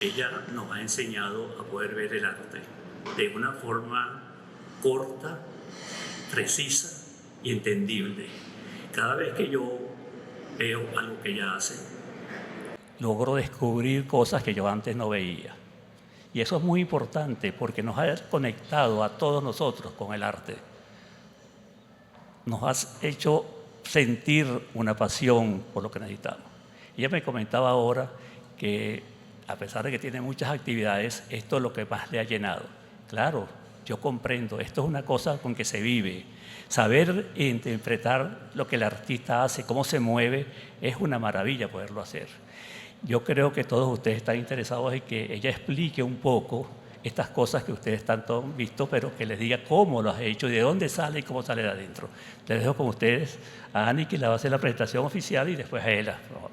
Ella nos ha enseñado a poder ver el arte de una forma corta, precisa y entendible. Cada vez que yo veo algo que ella hace, logro descubrir cosas que yo antes no veía. Y eso es muy importante porque nos ha conectado a todos nosotros con el arte. Nos ha hecho sentir una pasión por lo que necesitamos. Ella me comentaba ahora que a pesar de que tiene muchas actividades, esto es lo que más le ha llenado. Claro, yo comprendo, esto es una cosa con que se vive. Saber interpretar lo que el artista hace, cómo se mueve, es una maravilla poderlo hacer. Yo creo que todos ustedes están interesados en que ella explique un poco estas cosas que ustedes tanto han visto, pero que les diga cómo lo has hecho, de dónde sale y cómo sale de adentro. Les dejo con ustedes a Ani, que le va a hacer la presentación oficial, y después a Ela. Por favor.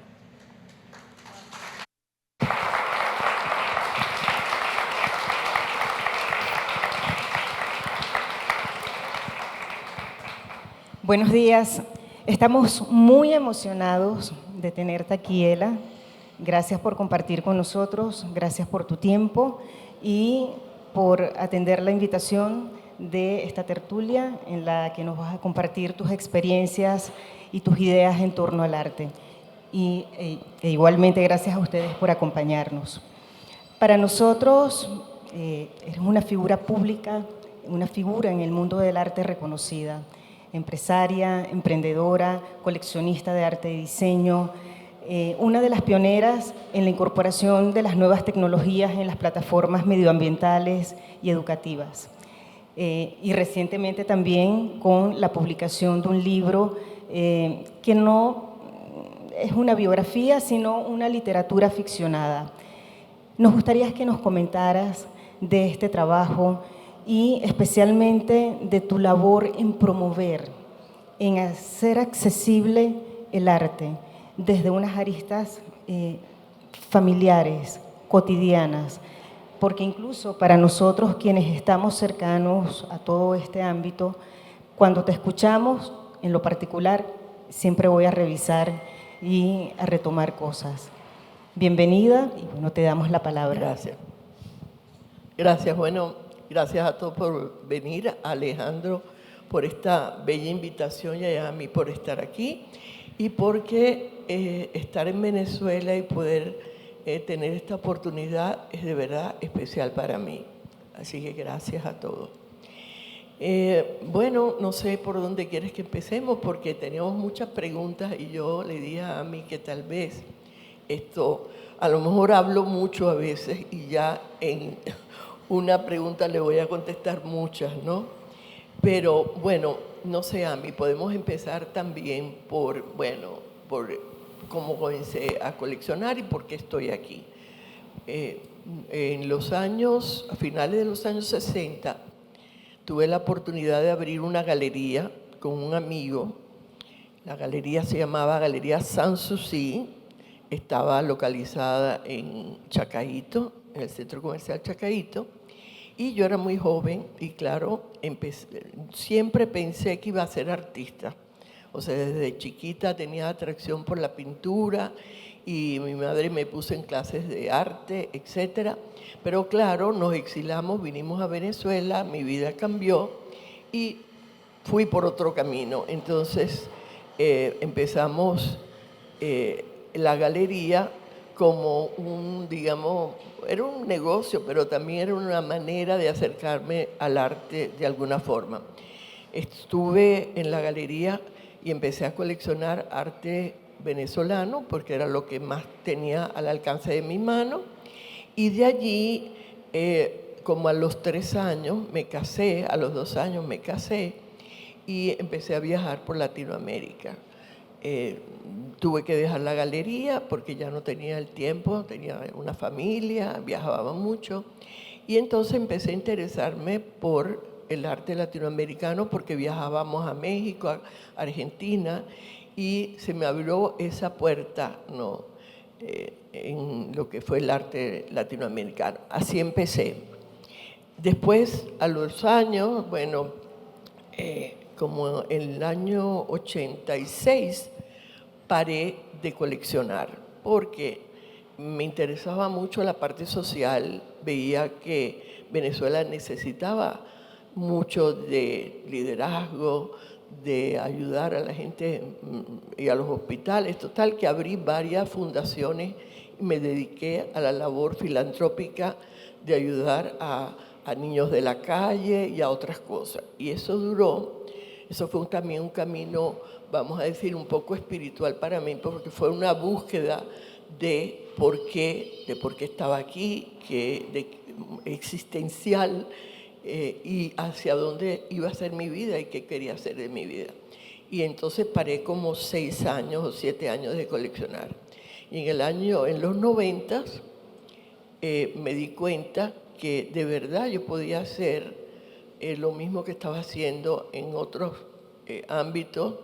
Buenos días. Estamos muy emocionados de tenerte aquí, Ela. Gracias por compartir con nosotros, gracias por tu tiempo y por atender la invitación de esta tertulia en la que nos vas a compartir tus experiencias y tus ideas en torno al arte. E igualmente gracias a ustedes por acompañarnos. Para nosotros eres una figura pública, una figura en el mundo del arte reconocida, empresaria, emprendedora, coleccionista de arte y diseño, una de las pioneras en la incorporación de las nuevas tecnologías en las plataformas medioambientales y educativas. Y recientemente también con la publicación de un libro que no es una biografía, sino una literatura ficcionada. Nos gustaría que nos comentaras de este trabajo y especialmente de tu labor en promover, en hacer accesible el arte desde unas aristas familiares, cotidianas, porque incluso para nosotros quienes estamos cercanos a todo este ámbito, cuando te escuchamos, en lo particular, siempre voy a revisar y a retomar cosas. Bienvenida y bueno, te damos la palabra. Gracias. Gracias, bueno, gracias a todos por venir, a Alejandro por esta bella invitación y a mí por estar aquí y porque estar en Venezuela y poder tener esta oportunidad es de verdad especial para mí. Así que gracias a todos. Bueno, no sé por dónde quieres que empecemos porque teníamos muchas preguntas y yo le dije a mí que tal vez esto, a lo mejor hablo mucho a veces y ya en una pregunta le voy a contestar muchas, ¿no? Pero bueno, no sé, Ami, podemos empezar también por cómo comencé a coleccionar y por qué estoy aquí. A finales de los años 60, tuve la oportunidad de abrir una galería con un amigo. La galería se llamaba Galería Sanssouci, estaba localizada en Chacaíto, en el Centro Comercial Chacaíto, y yo era muy joven y claro, siempre pensé que iba a ser artista. O sea, desde chiquita tenía atracción por la pintura y mi madre me puso en clases de arte, etc. Pero claro, nos exilamos, vinimos a Venezuela, mi vida cambió y fui por otro camino. Entonces empezamos la galería como era un negocio, pero también era una manera de acercarme al arte de alguna forma. Estuve en la galería y empecé a coleccionar arte venezolano, porque era lo que más tenía al alcance de mi mano. Y de allí, como a los 3 años, me casé, a los 2 años me casé y empecé a viajar por Latinoamérica. Tuve que dejar la galería porque ya no tenía el tiempo, tenía una familia, viajaba mucho. Y entonces empecé a interesarme por el arte latinoamericano porque viajábamos a México, a Argentina, y se me abrió esa puerta, ¿no? En lo que fue el arte latinoamericano. Así empecé. Después, a los años, bueno, como en el año 86, paré de coleccionar, porque me interesaba mucho la parte social, veía que Venezuela necesitaba mucho de liderazgo, de ayudar a la gente y a los hospitales. Total, que abrí varias fundaciones y me dediqué a la labor filantrópica de ayudar a niños de la calle y a otras cosas. Y eso fue también un camino, vamos a decir, un poco espiritual para mí, porque fue una búsqueda de por qué estaba aquí, existencial, y hacia dónde iba a ser mi vida y qué quería hacer de mi vida. Y entonces paré como 6 años o 7 años de coleccionar. Y en los 90 me di cuenta que de verdad yo podía hacer lo mismo que estaba haciendo en otros ámbitos,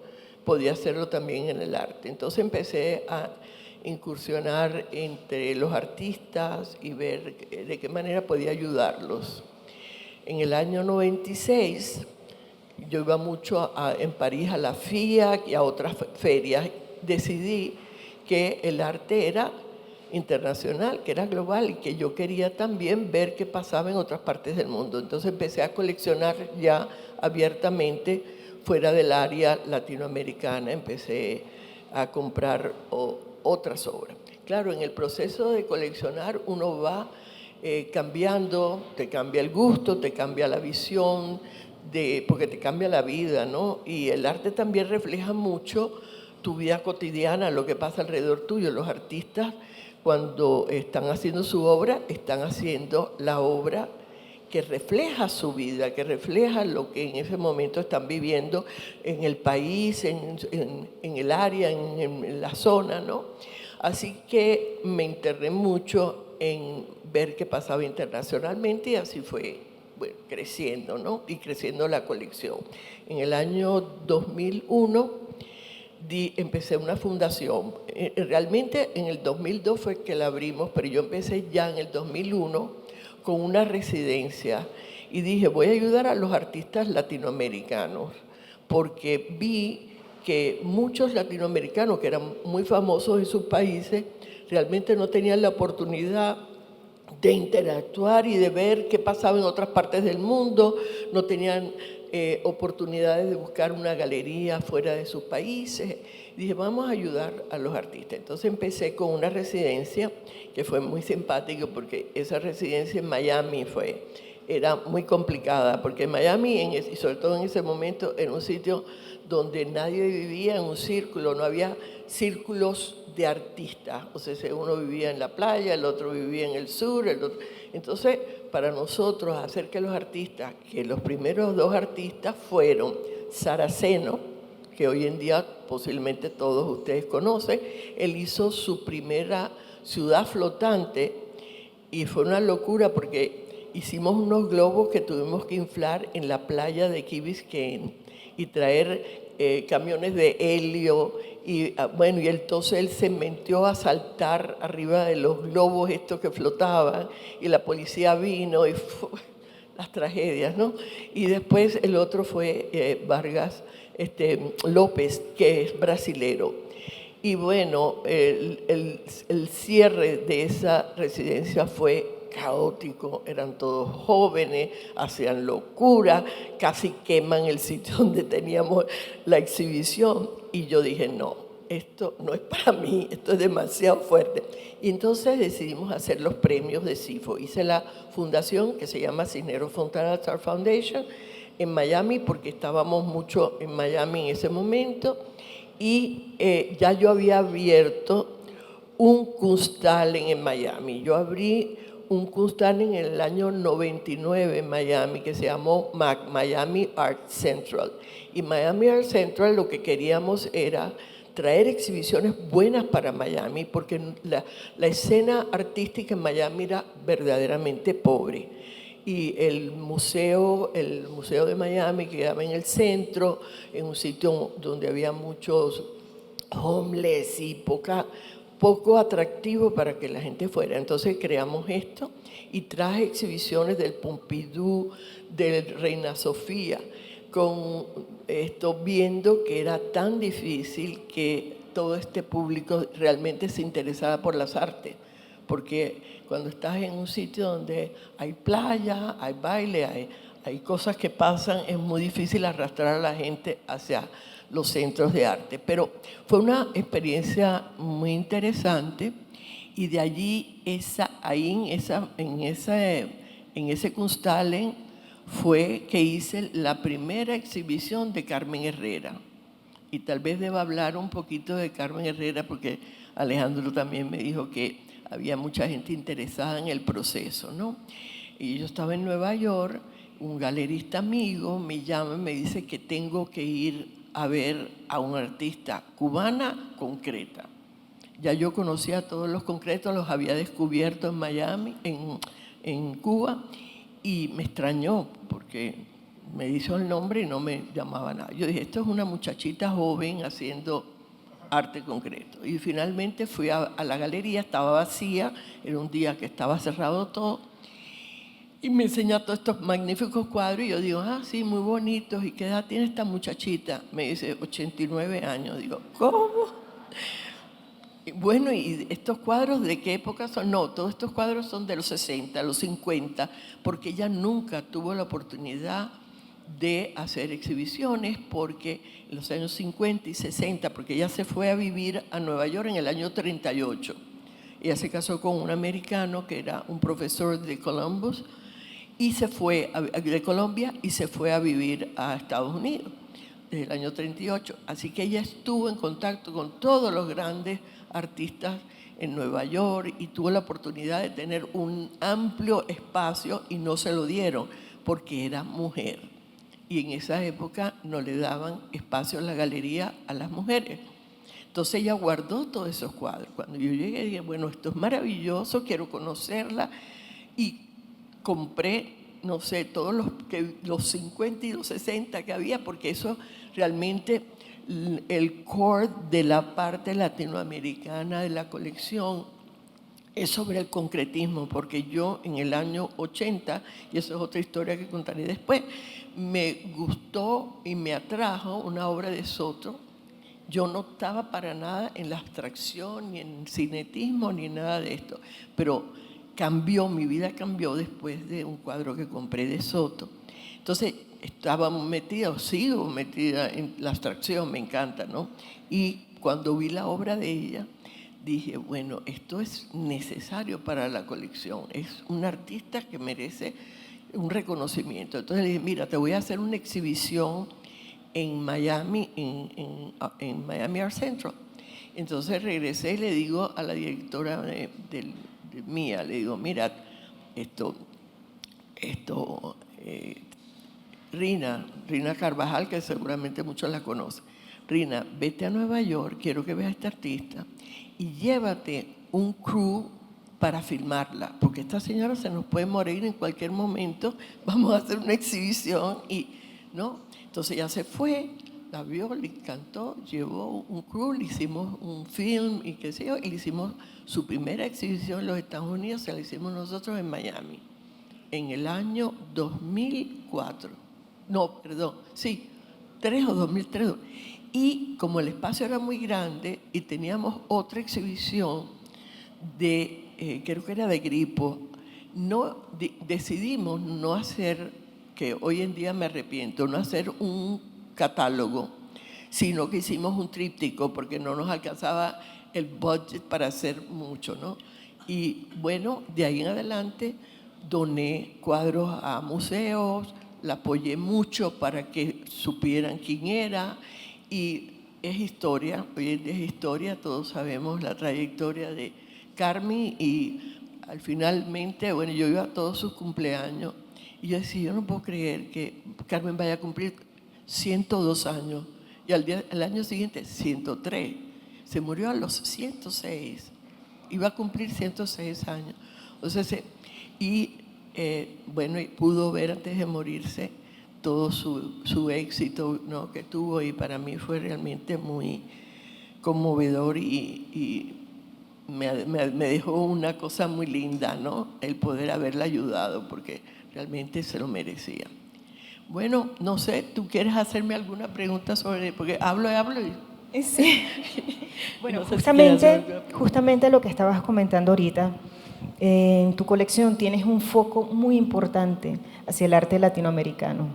podía hacerlo también en el arte. Entonces empecé a incursionar entre los artistas y ver de qué manera podía ayudarlos. En el año 96, yo iba mucho en París a la FIAC y a otras ferias. Decidí que el arte era internacional, que era global y que yo quería también ver qué pasaba en otras partes del mundo. Entonces empecé a coleccionar ya abiertamente fuera del área latinoamericana, empecé a comprar otras obras. Claro, en el proceso de coleccionar uno va cambiando, te cambia el gusto, te cambia la visión, porque te cambia la vida, ¿no? Y el arte también refleja mucho tu vida cotidiana, lo que pasa alrededor tuyo. Los artistas, cuando están haciendo su obra, están haciendo la obra que refleja su vida, que refleja lo que en ese momento están viviendo en el país, en el área, en la zona, ¿no? Así que me interné mucho en ver qué pasaba internacionalmente y así fue creciendo, ¿no? Y creciendo la colección. En el año 2001 empecé una fundación. Realmente en el 2002 fue que la abrimos, pero yo empecé ya en el 2001 con una residencia y dije, voy a ayudar a los artistas latinoamericanos, porque vi que muchos latinoamericanos que eran muy famosos en sus países realmente no tenían la oportunidad de interactuar y de ver qué pasaba en otras partes del mundo, no tenían oportunidades de buscar una galería fuera de sus países. Dije, vamos a ayudar a los artistas. Entonces empecé con una residencia que fue muy simpático porque esa residencia en Miami era muy complicada, porque en Miami, y sobre todo en ese momento, era un sitio donde nadie vivía en un círculo, no había círculos de artistas. O sea, uno vivía en la playa, el otro vivía en el sur, el otro. Entonces, para nosotros, hacer que los artistas, que los primeros 2 artistas fueron Saraceno, que hoy en día posiblemente todos ustedes conocen, él hizo su primera ciudad flotante y fue una locura porque hicimos unos globos que tuvimos que inflar en la playa de Key Biscayne y traer camiones de helio y bueno, y entonces él se metió a saltar arriba de los globos estos que flotaban y la policía vino y las tragedias, ¿no? Y después el otro fue Vargas López, que es brasilero. Y bueno, el cierre de esa residencia fue caótico, eran todos jóvenes, hacían locura, casi queman el sitio donde teníamos la exhibición. Y yo dije, no, esto no es para mí, esto es demasiado fuerte. Y entonces decidimos hacer los premios de CIFO. Hice la fundación que se llama Cisneros Fontana Art Foundation en Miami, porque estábamos mucho en Miami en ese momento. Y ya yo había abierto un Kunsthallen en Miami. Yo abrí un Kunsthallen en el año 99 en Miami que se llamó Miami Art Central. Y Miami Art Central lo que queríamos era traer exhibiciones buenas para Miami, porque la escena artística en Miami era verdaderamente pobre. Y el museo de Miami quedaba en el centro, en un sitio donde había muchos homeless y poco atractivo para que la gente fuera. Entonces creamos esto y traje exhibiciones del Pompidou, del Reina Sofía, con esto viendo que era tan difícil que todo este público realmente se interesara por las artes, porque cuando estás en un sitio donde hay playa, hay baile, hay cosas que pasan, es muy difícil arrastrar a la gente hacia los centros de arte. Pero fue una experiencia muy interesante y de allí, en ese Kunsthallen, fue que hice la primera exhibición de Carmen Herrera. Y tal vez deba hablar un poquito de Carmen Herrera porque Alejandro también me dijo que había mucha gente interesada en el proceso, ¿no? Y yo estaba en Nueva York, un galerista amigo me llama y me dice que tengo que ir a ver a un artista cubana concreta. Ya yo conocía a todos los concretos, los había descubierto en Miami, en Cuba, y me extrañó porque me hizo el nombre y no me llamaba nada. Yo dije, esto es una muchachita joven haciendo arte concreto. Y finalmente fui a la galería, estaba vacía, era un día que estaba cerrado todo, y me enseñó todos estos magníficos cuadros y yo digo, sí, muy bonitos. ¿Y qué edad tiene esta muchachita? Me dice, 89 años. Digo, ¿cómo? Y bueno, ¿y estos cuadros de qué época son? No, todos estos cuadros son de los 60, los 50, porque ella nunca tuvo la oportunidad de hacer exhibiciones, porque en los años 50 y 60, porque ella se fue a vivir a Nueva York en el año 38. Ella se casó con un americano que era un profesor de Columbus, y se fue de Colombia y se fue a vivir a Estados Unidos desde el año 38. Así que ella estuvo en contacto con todos los grandes artistas en Nueva York y tuvo la oportunidad de tener un amplio espacio y no se lo dieron porque era mujer. Y en esa época no le daban espacio en la galería a las mujeres. Entonces ella guardó todos esos cuadros. Cuando yo llegué dije, bueno, esto es maravilloso, quiero conocerla. Y compré, no sé, todos los 50 y los 60 que había, porque eso realmente, el core de la parte latinoamericana de la colección es sobre el concretismo, porque yo en el año 80, y eso es otra historia que contaré después, me gustó y me atrajo una obra de Soto. Yo no estaba para nada en la abstracción, ni en cinetismo, ni nada de esto, pero mi vida cambió después de un cuadro que compré de Soto. Entonces, sigo metida en la abstracción, me encanta, ¿no? Y cuando vi la obra de ella, dije, bueno, esto es necesario para la colección, es un artista que merece un reconocimiento. Entonces le dije, mira, te voy a hacer una exhibición en Miami, en Miami Art Central. Entonces regresé y le digo a la directora mía, le digo, mira, Rina Carvajal, que seguramente muchos la conocen. Rina, vete a Nueva York, quiero que veas a esta artista y llévate un crew para filmarla, porque esta señora se nos puede morir en cualquier momento, vamos a hacer una exhibición ¿no? Entonces ella se fue, la vio, le encantó, llevó un crew, le hicimos un film y qué sé yo, y le hicimos su primera exhibición en los Estados Unidos, se la hicimos nosotros en Miami, en el año 2004. No, perdón, sí, 3 o 2003. Y como el espacio era muy grande y teníamos otra exhibición creo que era de Gripo, decidimos no hacer, que hoy en día me arrepiento, no hacer un catálogo, sino que hicimos un tríptico porque no nos alcanzaba el budget para hacer mucho, ¿no? Y bueno, de ahí en adelante doné cuadros a museos, la apoyé mucho para que supieran quién era, y es historia, hoy en día es historia, todos sabemos la trayectoria de Carmen, y finalmente, bueno, yo iba a todos sus cumpleaños y yo decía, yo no puedo creer que Carmen vaya a cumplir 102 años y al año siguiente 103. Se murió a los 106, iba a cumplir 106 años. Entonces, bueno, y pudo ver antes de morirse todo su éxito, ¿no?, que tuvo, y para mí fue realmente muy conmovedor y me dejó una cosa muy linda, ¿no?, el poder haberla ayudado, porque realmente se lo merecía. Bueno, no sé, ¿tú quieres hacerme alguna pregunta sobre...? Porque hablo y... Sí. Bueno, No sé si justamente lo que estabas comentando ahorita, En tu colección tienes un foco muy importante hacia el arte latinoamericano,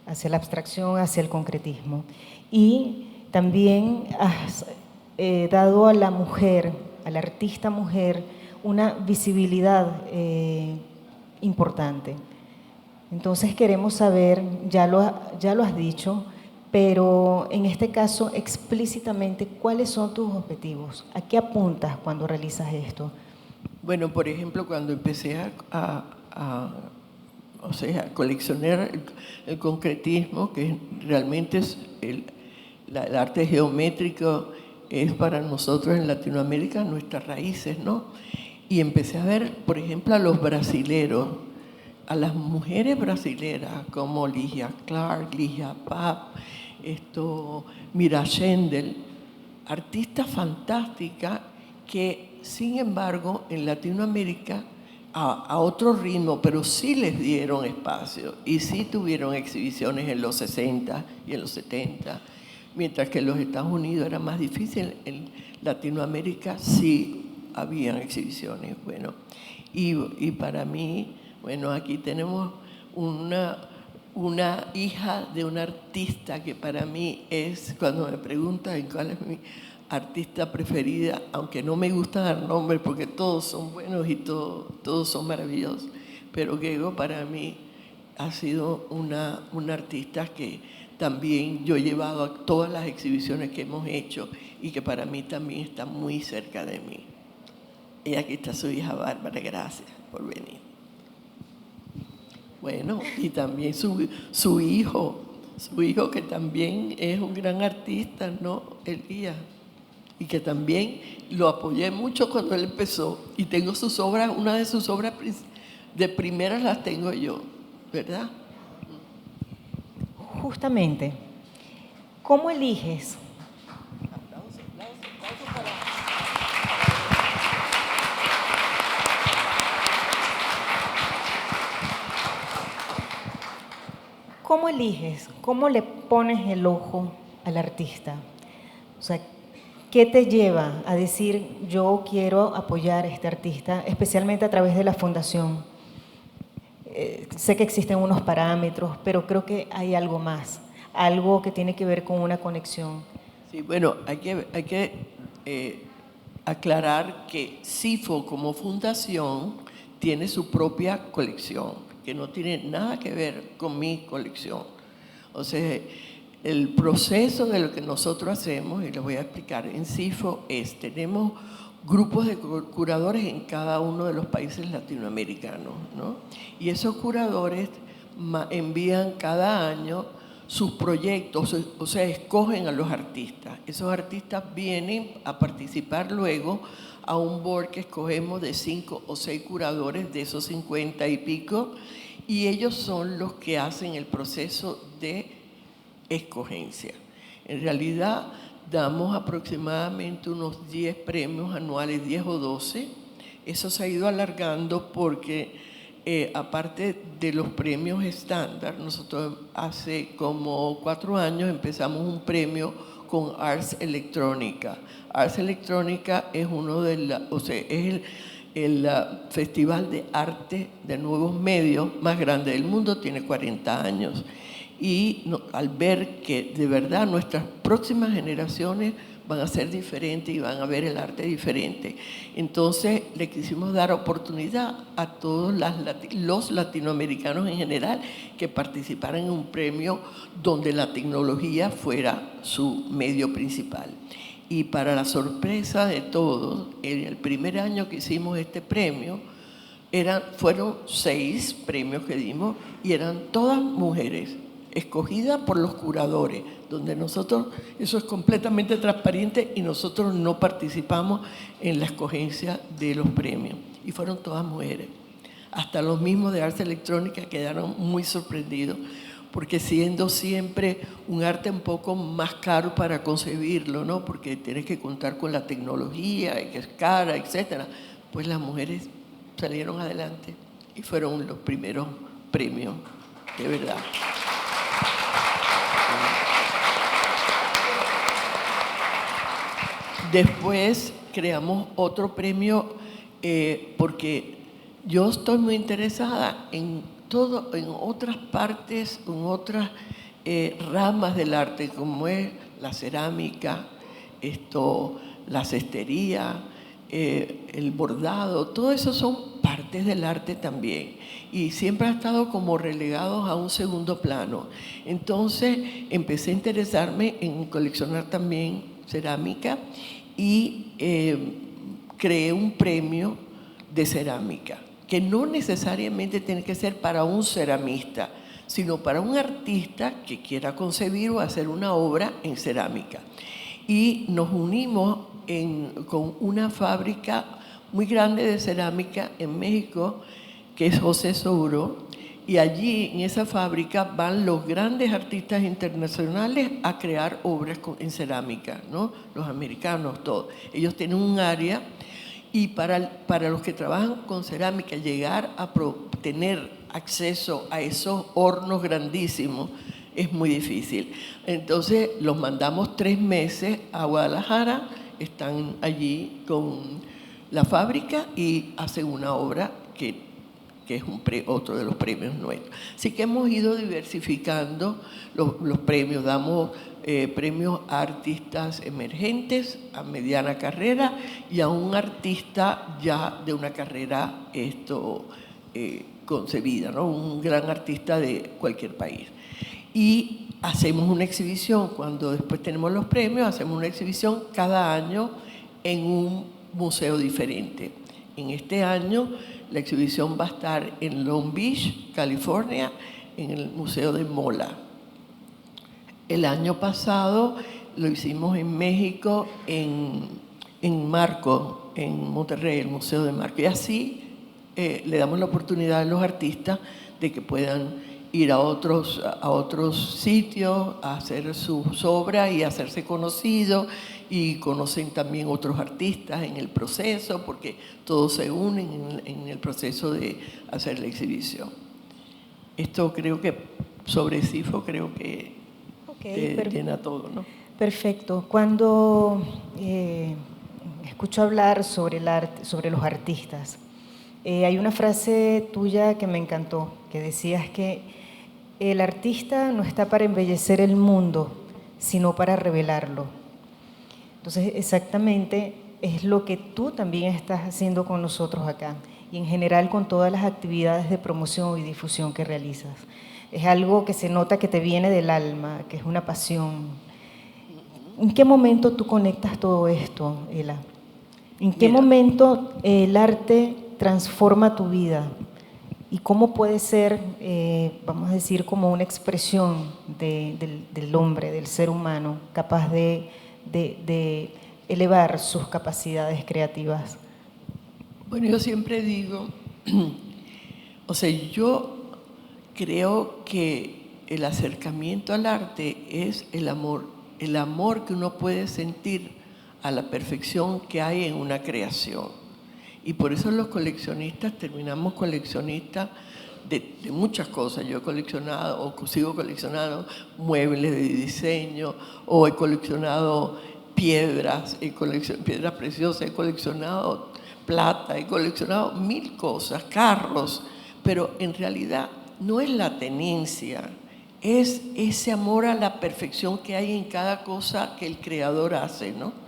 hacia la abstracción, hacia el concretismo. Y también has dado a la mujer, a la artista mujer, una visibilidad importante. Entonces queremos saber, ya lo has dicho, pero en este caso explícitamente, ¿cuáles son tus objetivos? ¿A qué apuntas cuando realizas esto? Bueno, por ejemplo, cuando empecé o sea, a coleccionar el concretismo, que realmente es el arte geométrico, es para nosotros en Latinoamérica nuestras raíces, ¿no? Y empecé a ver, por ejemplo, a los brasileros, a las mujeres brasileras como Ligia Clark, Ligia Papp, Mira Schendel, artistas fantásticas que, sin embargo, en Latinoamérica, a otro ritmo, pero sí les dieron espacio y sí tuvieron exhibiciones en los 60 y en los 70, mientras que en los Estados Unidos era más difícil. En Latinoamérica sí habían exhibiciones. Bueno, y para mí, bueno, aquí tenemos una hija de una artista que para mí es, cuando me preguntan cuál es mi artista preferida, aunque no me gusta dar nombres porque todos son buenos y todos son maravillosos, pero Gego para mí ha sido una artista que también yo he llevado a todas las exhibiciones que hemos hecho y que para mí también está muy cerca de mí. Y aquí está su hija Bárbara, gracias por venir. Bueno, y también su hijo que también es un gran artista, ¿no? Elías. Y que también lo apoyé mucho cuando él empezó. Y tengo sus obras, una de sus obras de primeras las tengo yo, ¿verdad? Justamente, ¿cómo eliges? ¿Cómo eliges? ¿Cómo le pones el ojo al artista? O sea, ¿qué te lleva a decir, yo quiero apoyar a este artista, especialmente a través de la fundación? Sé que existen unos parámetros, pero creo que hay algo más, algo que tiene que ver con una conexión. Sí, bueno, hay que aclarar que CIFO como fundación tiene su propia colección, que no tiene nada que ver con mi colección. O sea, el proceso de lo que nosotros hacemos, y les voy a explicar, en CIFO tenemos grupos de curadores en cada uno de los países latinoamericanos, ¿no? Y esos curadores envían cada año sus proyectos, o sea, escogen a los artistas. Esos artistas vienen a participar luego a un board que escogemos de 5 o 6 curadores de esos 50 y pico, y ellos son los que hacen el proceso de escogencia. En realidad, damos aproximadamente unos 10 premios anuales, 10 o 12. Eso se ha ido alargando porque, aparte de los premios estándar, nosotros hace como 4 años empezamos un premio con Ars Electrónica. Ars Electrónica es es el festival de arte de nuevos medios más grande del mundo, tiene 40 años. Y al ver que de verdad nuestras próximas generaciones van a ser diferentes y van a ver el arte diferente, entonces le quisimos dar oportunidad a todos los latinoamericanos en general que participaran en un premio donde la tecnología fuera su medio principal. Y para la sorpresa de todos, en el primer año que hicimos este premio, fueron 6 premios que dimos y eran todas mujeres, escogida por los curadores, donde nosotros, eso es completamente transparente y nosotros no participamos en la escogencia de los premios. Y fueron todas mujeres. Hasta los mismos de Arte Electrónica quedaron muy sorprendidos, porque siendo siempre un arte un poco más caro para concebirlo, ¿no? Porque tienes que contar con la tecnología, que es cara, etc. Pues las mujeres salieron adelante y fueron los primeros premios, de verdad. Después creamos otro premio porque yo estoy muy interesada en todo, en otras partes, en otras ramas del arte, como es la cerámica, la cestería, el bordado, todo eso son partes del arte también. Y siempre ha estado como relegados a un segundo plano. Entonces empecé a interesarme en coleccionar también cerámica y creé un premio de cerámica, que no necesariamente tiene que ser para un ceramista, sino para un artista que quiera concebir o hacer una obra en cerámica. Y nos unimos con una fábrica muy grande de cerámica en México, que es José Souro, y allí en esa fábrica van los grandes artistas internacionales a crear obras en cerámica, ¿no? Los americanos, todos. Ellos tienen un área, y para los que trabajan con cerámica, llegar a tener acceso a esos hornos grandísimos es muy difícil. Entonces los mandamos 3 meses a Guadalajara, están allí con la fábrica y hacen una obra que es otro de los premios nuestros. Así que hemos ido diversificando los premios, damos premios a artistas emergentes, a mediana carrera y a un artista ya de una carrera concebida, ¿no? Un gran artista de cualquier país. Y hacemos una exhibición, cuando después tenemos los premios, hacemos una exhibición cada año en un museo diferente. En este año la exhibición va a estar en Long Beach, California, en el Museo de Mola. El año pasado lo hicimos en México, en Marco, en Monterrey, el Museo de Marco. Y así le damos la oportunidad a los artistas de que puedan ir a otros sitios, a hacer sus obras y hacerse conocidos, y conocen también otros artistas en el proceso, porque todos se unen en el proceso de hacer la exhibición. Esto creo que, sobre CIFO, creo que llena todo, ¿no? Perfecto. Cuando escucho hablar sobre el arte, sobre los artistas, hay una frase tuya que me encantó, que decías que el artista no está para embellecer el mundo, sino para revelarlo. Entonces, exactamente es lo que tú también estás haciendo con nosotros acá y en general con todas las actividades de promoción y difusión que realizas. Es algo que se nota que te viene del alma, que es una pasión. ¿En qué momento tú conectas todo esto, Ela? ¿En qué momento el arte transforma tu vida? ¿Y cómo puede ser, vamos a decir, como una expresión del hombre, del ser humano, capaz de elevar sus capacidades creativas? Bueno, yo siempre digo, o sea, yo creo que el acercamiento al arte es el amor que uno puede sentir a la perfección que hay en una creación. Y por eso los coleccionistas terminamos coleccionistas de muchas cosas. Yo he coleccionado o sigo coleccionando muebles de diseño, o he coleccionado piedras preciosas, he coleccionado plata, he coleccionado 1000 cosas, carros, pero en realidad no es la tenencia, es ese amor a la perfección que hay en cada cosa que el creador hace, ¿no?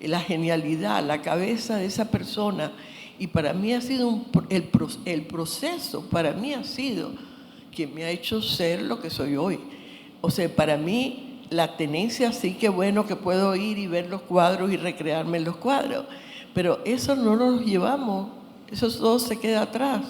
La genialidad, la cabeza de esa persona. Y para mí ha sido el proceso, para mí ha sido que me ha hecho ser lo que soy hoy. O sea, para mí la tenencia, sí que bueno que puedo ir y ver los cuadros y recrearme en los cuadros, pero eso no nos llevamos, eso todo se queda atrás.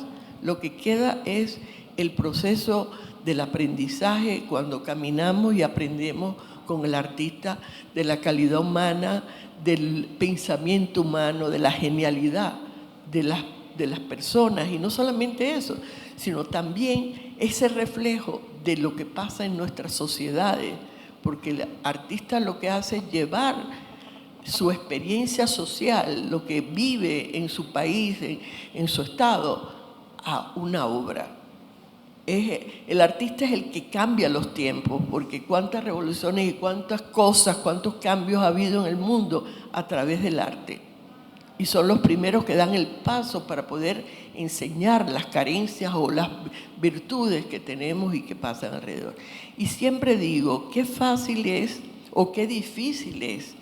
Lo que queda es el proceso del aprendizaje, cuando caminamos y aprendemos con el artista de la calidad humana, del pensamiento humano, de la genialidad de las personas. Y no solamente eso, sino también ese reflejo de lo que pasa en nuestras sociedades, porque el artista lo que hace es llevar su experiencia social, lo que vive en su país, en su estado, a una obra. El artista es el que cambia los tiempos, porque cuántas revoluciones y cuántas cosas, cuántos cambios ha habido en el mundo a través del arte. y son los primeros que dan el paso para poder enseñar las carencias o las virtudes que tenemos y que pasan alrededor. Y siempre digo, qué fácil es o qué difícil es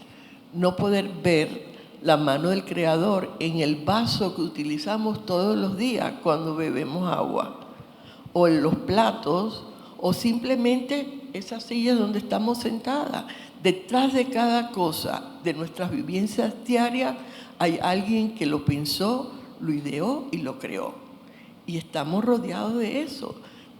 no poder ver la mano del Creador en el vaso que utilizamos todos los días cuando bebemos agua, o en los platos, o simplemente esas sillas donde estamos sentadas. Detrás de cada cosa de nuestras vivencias diarias hay alguien que lo pensó, lo ideó y lo creó. Y estamos rodeados de eso,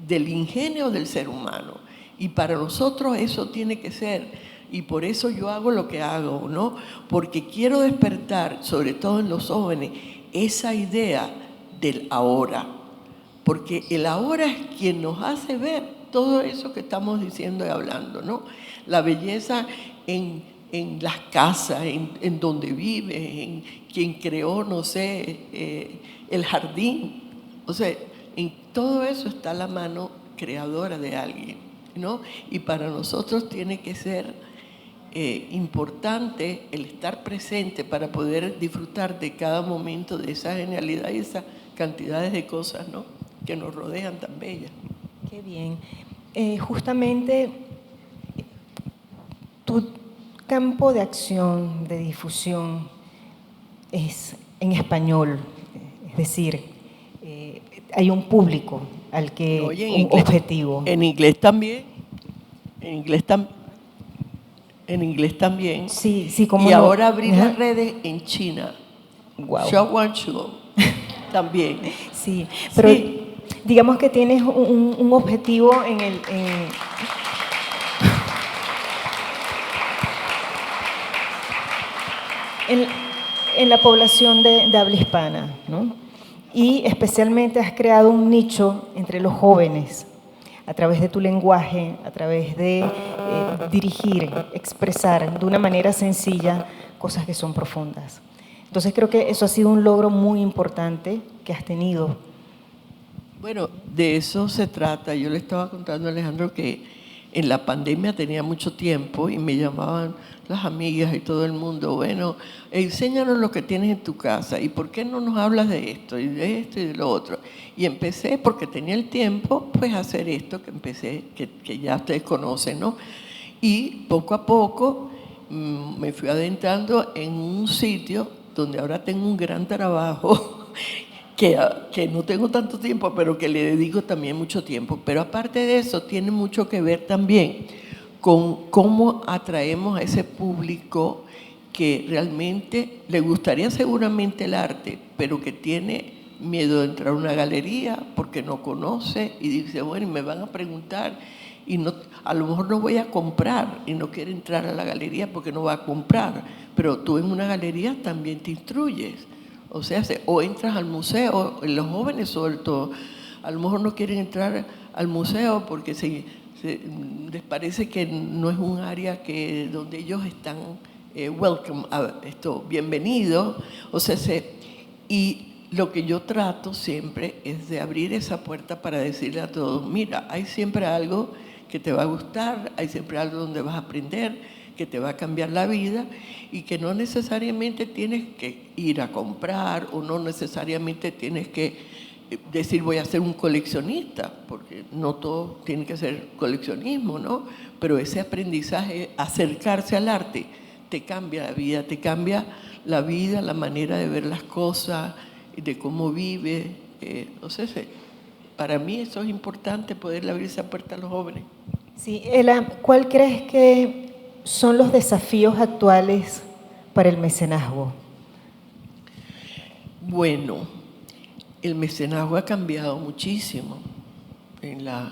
del ingenio del ser humano. Y para nosotros eso tiene que ser, y por eso yo hago lo que hago, ¿no? Porque quiero despertar, sobre todo en los jóvenes, esa idea del ahora. Porque el ahora es quien nos hace ver todo eso que estamos diciendo y hablando, ¿no? La belleza en las casas, en donde vives, en quien creó, no sé, el jardín. O sea, en todo eso está la mano creadora de alguien, ¿no? Y para nosotros tiene que ser importante el estar presente para poder disfrutar de cada momento de esa genialidad y esas cantidades de cosas, ¿no?, que nos rodean tan bellas. Qué bien. Justamente tu campo de acción, de difusión, es en español, es decir, hay un público al que, Oye, en un inglés, objetivo. En inglés también, en inglés también. Sí, sí, como y no. ahora abrir Ajá. las redes en China. Guau. Xiaoguanshu también. Sí, pero Sí. digamos que tienes un objetivo en la población de habla hispana, ¿no? Y especialmente has creado un nicho entre los jóvenes a través de tu lenguaje, a través de dirigir, expresar de una manera sencilla cosas que son profundas. Entonces creo que eso ha sido un logro muy importante que has tenido. Bueno, de eso se trata. Yo le estaba contando a Alejandro que en la pandemia tenía mucho tiempo y me llamaban las amigas y todo el mundo, bueno, enséñanos lo que tienes en tu casa y por qué no nos hablas de esto y de esto y de lo otro. Y empecé, porque tenía el tiempo, pues a hacer esto que empecé, que ya ustedes conocen, ¿no? Y poco a poco me fui adentrando en un sitio donde ahora tengo un gran trabajo que no tengo tanto tiempo, pero que le dedico también mucho tiempo. Pero aparte de eso, tiene mucho que ver también con cómo atraemos a ese público que realmente le gustaría seguramente el arte, pero que tiene miedo de entrar a una galería porque no conoce y dice, bueno, y me van a preguntar y no, a lo mejor no voy a comprar y no quiere entrar a la galería porque no va a comprar, pero tú en una galería también te instruyes. O sea, o entras al museo, los jóvenes sobre todo, a lo mejor no quieren entrar al museo porque les parece que no es un área donde ellos están welcome, bienvenidos. O sea, y lo que yo trato siempre es de abrir esa puerta para decirle a todos, mira, hay siempre algo que te va a gustar, hay siempre algo donde vas a aprender, que te va a cambiar la vida y que no necesariamente tienes que ir a comprar o no necesariamente tienes que decir voy a ser un coleccionista, porque no todo tiene que ser coleccionismo, ¿no? Pero ese aprendizaje, acercarse al arte, te cambia la vida, la manera de ver las cosas, de cómo vive. O sea, para mí eso es importante, poderle abrir esa puerta a los jóvenes. Sí, Ela, ¿cuál crees que son los desafíos actuales para el mecenazgo? Bueno, el mecenazgo ha cambiado muchísimo en las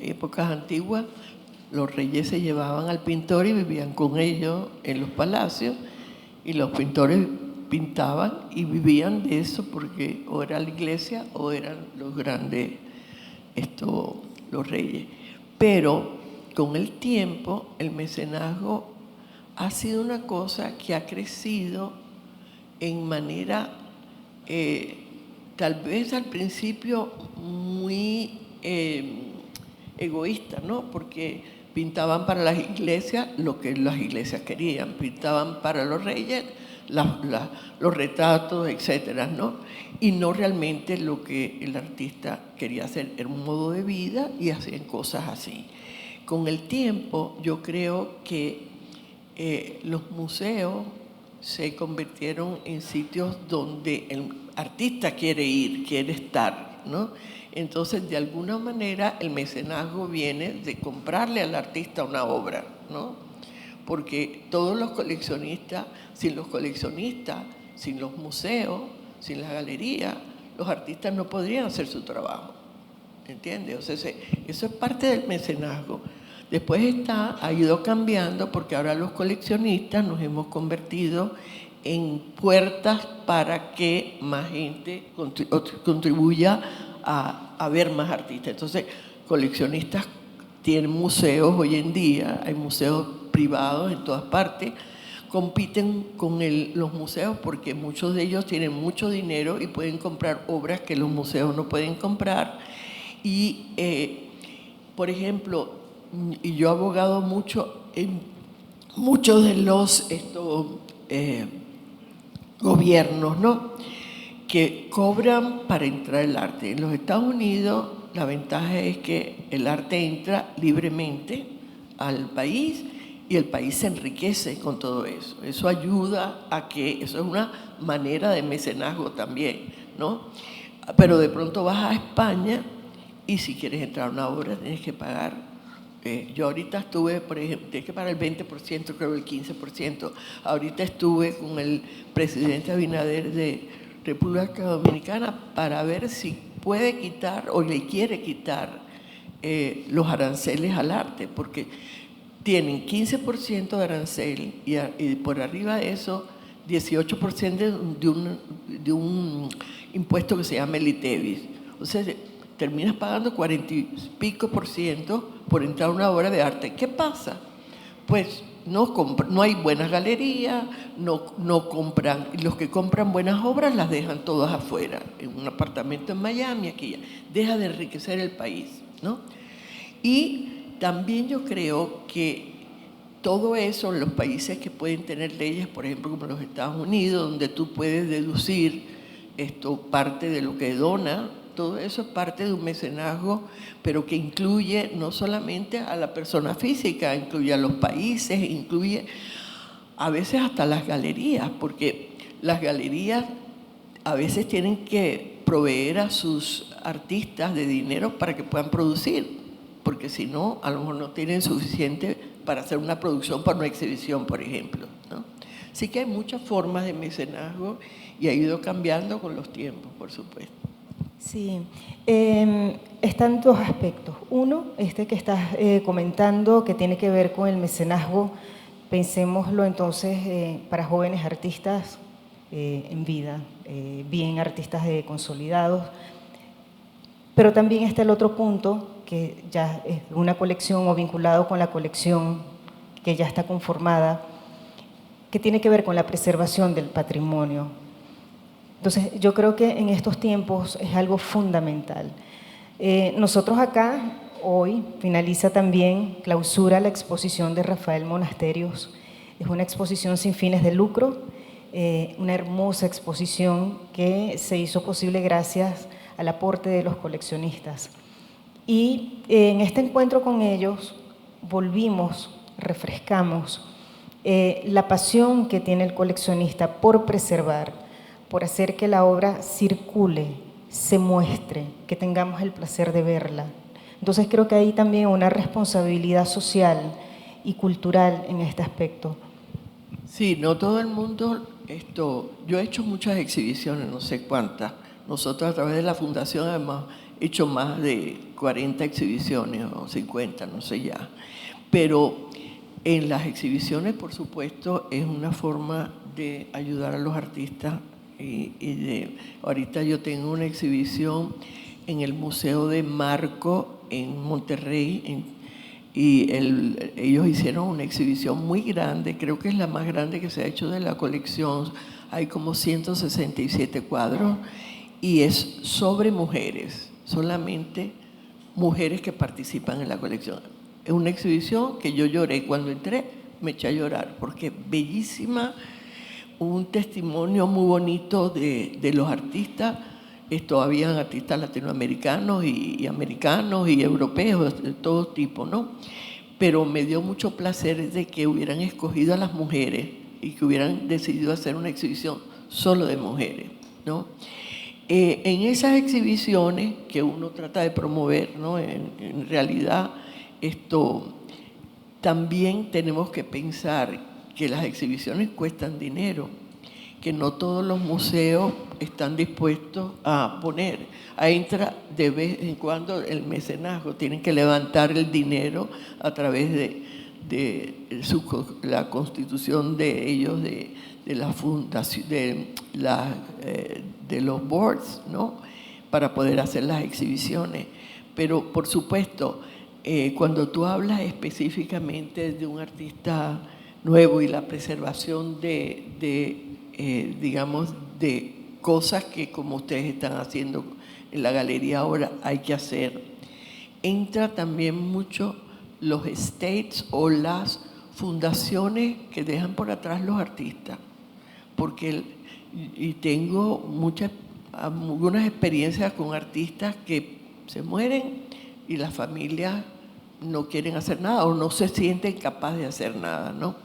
épocas antiguas. Los reyes se llevaban al pintor y vivían con ellos en los palacios y los pintores pintaban y vivían de eso porque o era la iglesia o eran los grandes, los reyes. Pero con el tiempo el mecenazgo ha sido una cosa que ha crecido en manera, tal vez al principio muy egoísta, ¿no? Porque Pintaban para las iglesias lo que las iglesias querían, pintaban para los reyes los retratos, etcétera, ¿no? Y no realmente lo que el artista quería hacer, era un modo de vida y hacían cosas así. Con el tiempo yo creo que los museos se convirtieron en sitios donde el artista quiere ir, quiere estar, ¿no? Entonces, de alguna manera, el mecenazgo viene de comprarle al artista una obra, ¿no? Porque todos los coleccionistas, sin los museos, sin las galerías, los artistas no podrían hacer su trabajo, ¿entiendes? O sea, eso es parte del mecenazgo. Después ha ido cambiando porque ahora los coleccionistas nos hemos convertido en puertas para que más gente contribuya a ver más artistas. Entonces, coleccionistas tienen museos hoy en día, hay museos privados en todas partes, compiten con los museos porque muchos de ellos tienen mucho dinero y pueden comprar obras que los museos no pueden comprar. Y, por ejemplo, y yo he abogado mucho en muchos de los gobiernos, ¿no?, que cobran para entrar el arte. En los Estados Unidos la ventaja es que el arte entra libremente al país y el país se enriquece con todo eso. Eso ayuda a que, eso es una manera de mecenazgo también, ¿no? Pero de pronto vas a España y si quieres entrar a una obra tienes que pagar. Yo ahorita estuve, por ejemplo, tienes que pagar el 20%, creo el 15%. Ahorita estuve con el presidente Abinader de República Dominicana para ver si puede quitar o le quiere quitar los aranceles al arte, porque tienen 15% de arancel y por arriba de eso 18% de un impuesto que se llama el ITEVIS. O sea, terminas pagando 40 y pico % por entrar a una obra de arte. ¿Qué pasa? Pues no hay buenas galerías, no compran, los que compran buenas obras las dejan todas afuera, en un apartamento en Miami, aquí ya. Deja de enriquecer el país, ¿no? Y también yo creo que todo eso, los países que pueden tener leyes, por ejemplo, como los Estados Unidos, donde tú puedes deducir parte de lo que dona, todo eso es parte de un mecenazgo, pero que incluye no solamente a la persona física, incluye a los países, incluye a veces hasta las galerías, porque las galerías a veces tienen que proveer a sus artistas de dinero para que puedan producir, porque si no, a lo mejor no tienen suficiente para hacer una producción para una exhibición, por ejemplo, ¿no? Así que hay muchas formas de mecenazgo y ha ido cambiando con los tiempos, por supuesto. Sí, están dos aspectos. Uno, que estás comentando, que tiene que ver con el mecenazgo, pensémoslo entonces para jóvenes artistas en vida, bien artistas consolidados, pero también está el otro punto, que ya es una colección o vinculado con la colección que ya está conformada, que tiene que ver con la preservación del patrimonio. Entonces, yo creo que en estos tiempos es algo fundamental. Nosotros acá, hoy, finaliza también, clausura la exposición de Rafael Monasterios. Es una exposición sin fines de lucro, una hermosa exposición que se hizo posible gracias al aporte de los coleccionistas. Y en este encuentro con ellos volvimos, refrescamos la pasión que tiene el coleccionista por preservar, por hacer que la obra circule, se muestre, que tengamos el placer de verla. Entonces creo que hay también una responsabilidad social y cultural en este aspecto. Sí, no todo el mundo, yo he hecho muchas exhibiciones, no sé cuántas. Nosotros a través de la fundación hemos hecho más de 40 exhibiciones o 50, no sé ya. Pero en las exhibiciones, por supuesto, es una forma de ayudar a los artistas. Ahorita yo tengo una exhibición en el Museo de Marco en Monterrey y ellos hicieron una exhibición muy grande, creo que es la más grande que se ha hecho de la colección, hay como 167 cuadros y es sobre mujeres, solamente mujeres que participan en la colección. Es una exhibición que yo lloré. Cuando entré, me eché a llorar, porque bellísima, un testimonio muy bonito de los artistas. Habían artistas latinoamericanos y americanos y europeos, de todo tipo, ¿no? Pero me dio mucho placer de que hubieran escogido a las mujeres y que hubieran decidido hacer una exhibición solo de mujeres, ¿no? En esas exhibiciones que uno trata de promover, ¿no? En realidad, también tenemos que pensar que las exhibiciones cuestan dinero, que no todos los museos están dispuestos a poner. Ahí entra de vez en cuando el mecenazgo, tienen que levantar el dinero a través de la constitución de ellos, de la fundación, de los boards, ¿no? Para poder hacer las exhibiciones. Pero, por supuesto, cuando tú hablas específicamente de un artista nuevo y la preservación digamos, de cosas que como ustedes están haciendo en la galería ahora hay que hacer, entra también mucho los estates o las fundaciones que dejan por atrás los artistas, porque y tengo algunas experiencias con artistas que se mueren y las familias no quieren hacer nada o no se sienten capaces de hacer nada, ¿no?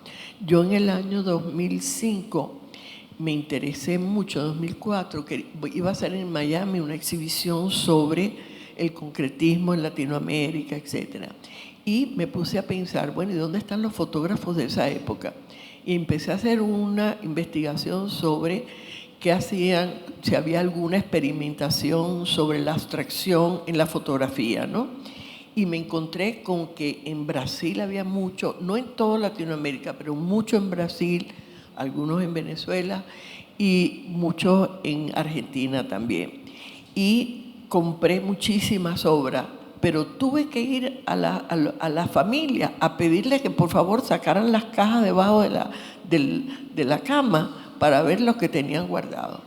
Yo en el año 2005 me interesé mucho, en 2004, que iba a hacer en Miami una exhibición sobre el concretismo en Latinoamérica, etc. Y me puse a pensar, bueno, ¿y dónde están los fotógrafos de esa época? Y empecé a hacer una investigación sobre qué hacían, si había alguna experimentación sobre la abstracción en la fotografía, ¿no? Y me encontré con que en Brasil había mucho, no en toda Latinoamérica, pero mucho en Brasil, algunos en Venezuela y muchos en Argentina también. Y compré muchísimas obras, pero tuve que ir a la familia a pedirle que por favor sacaran las cajas debajo de la cama para ver lo que tenían guardado,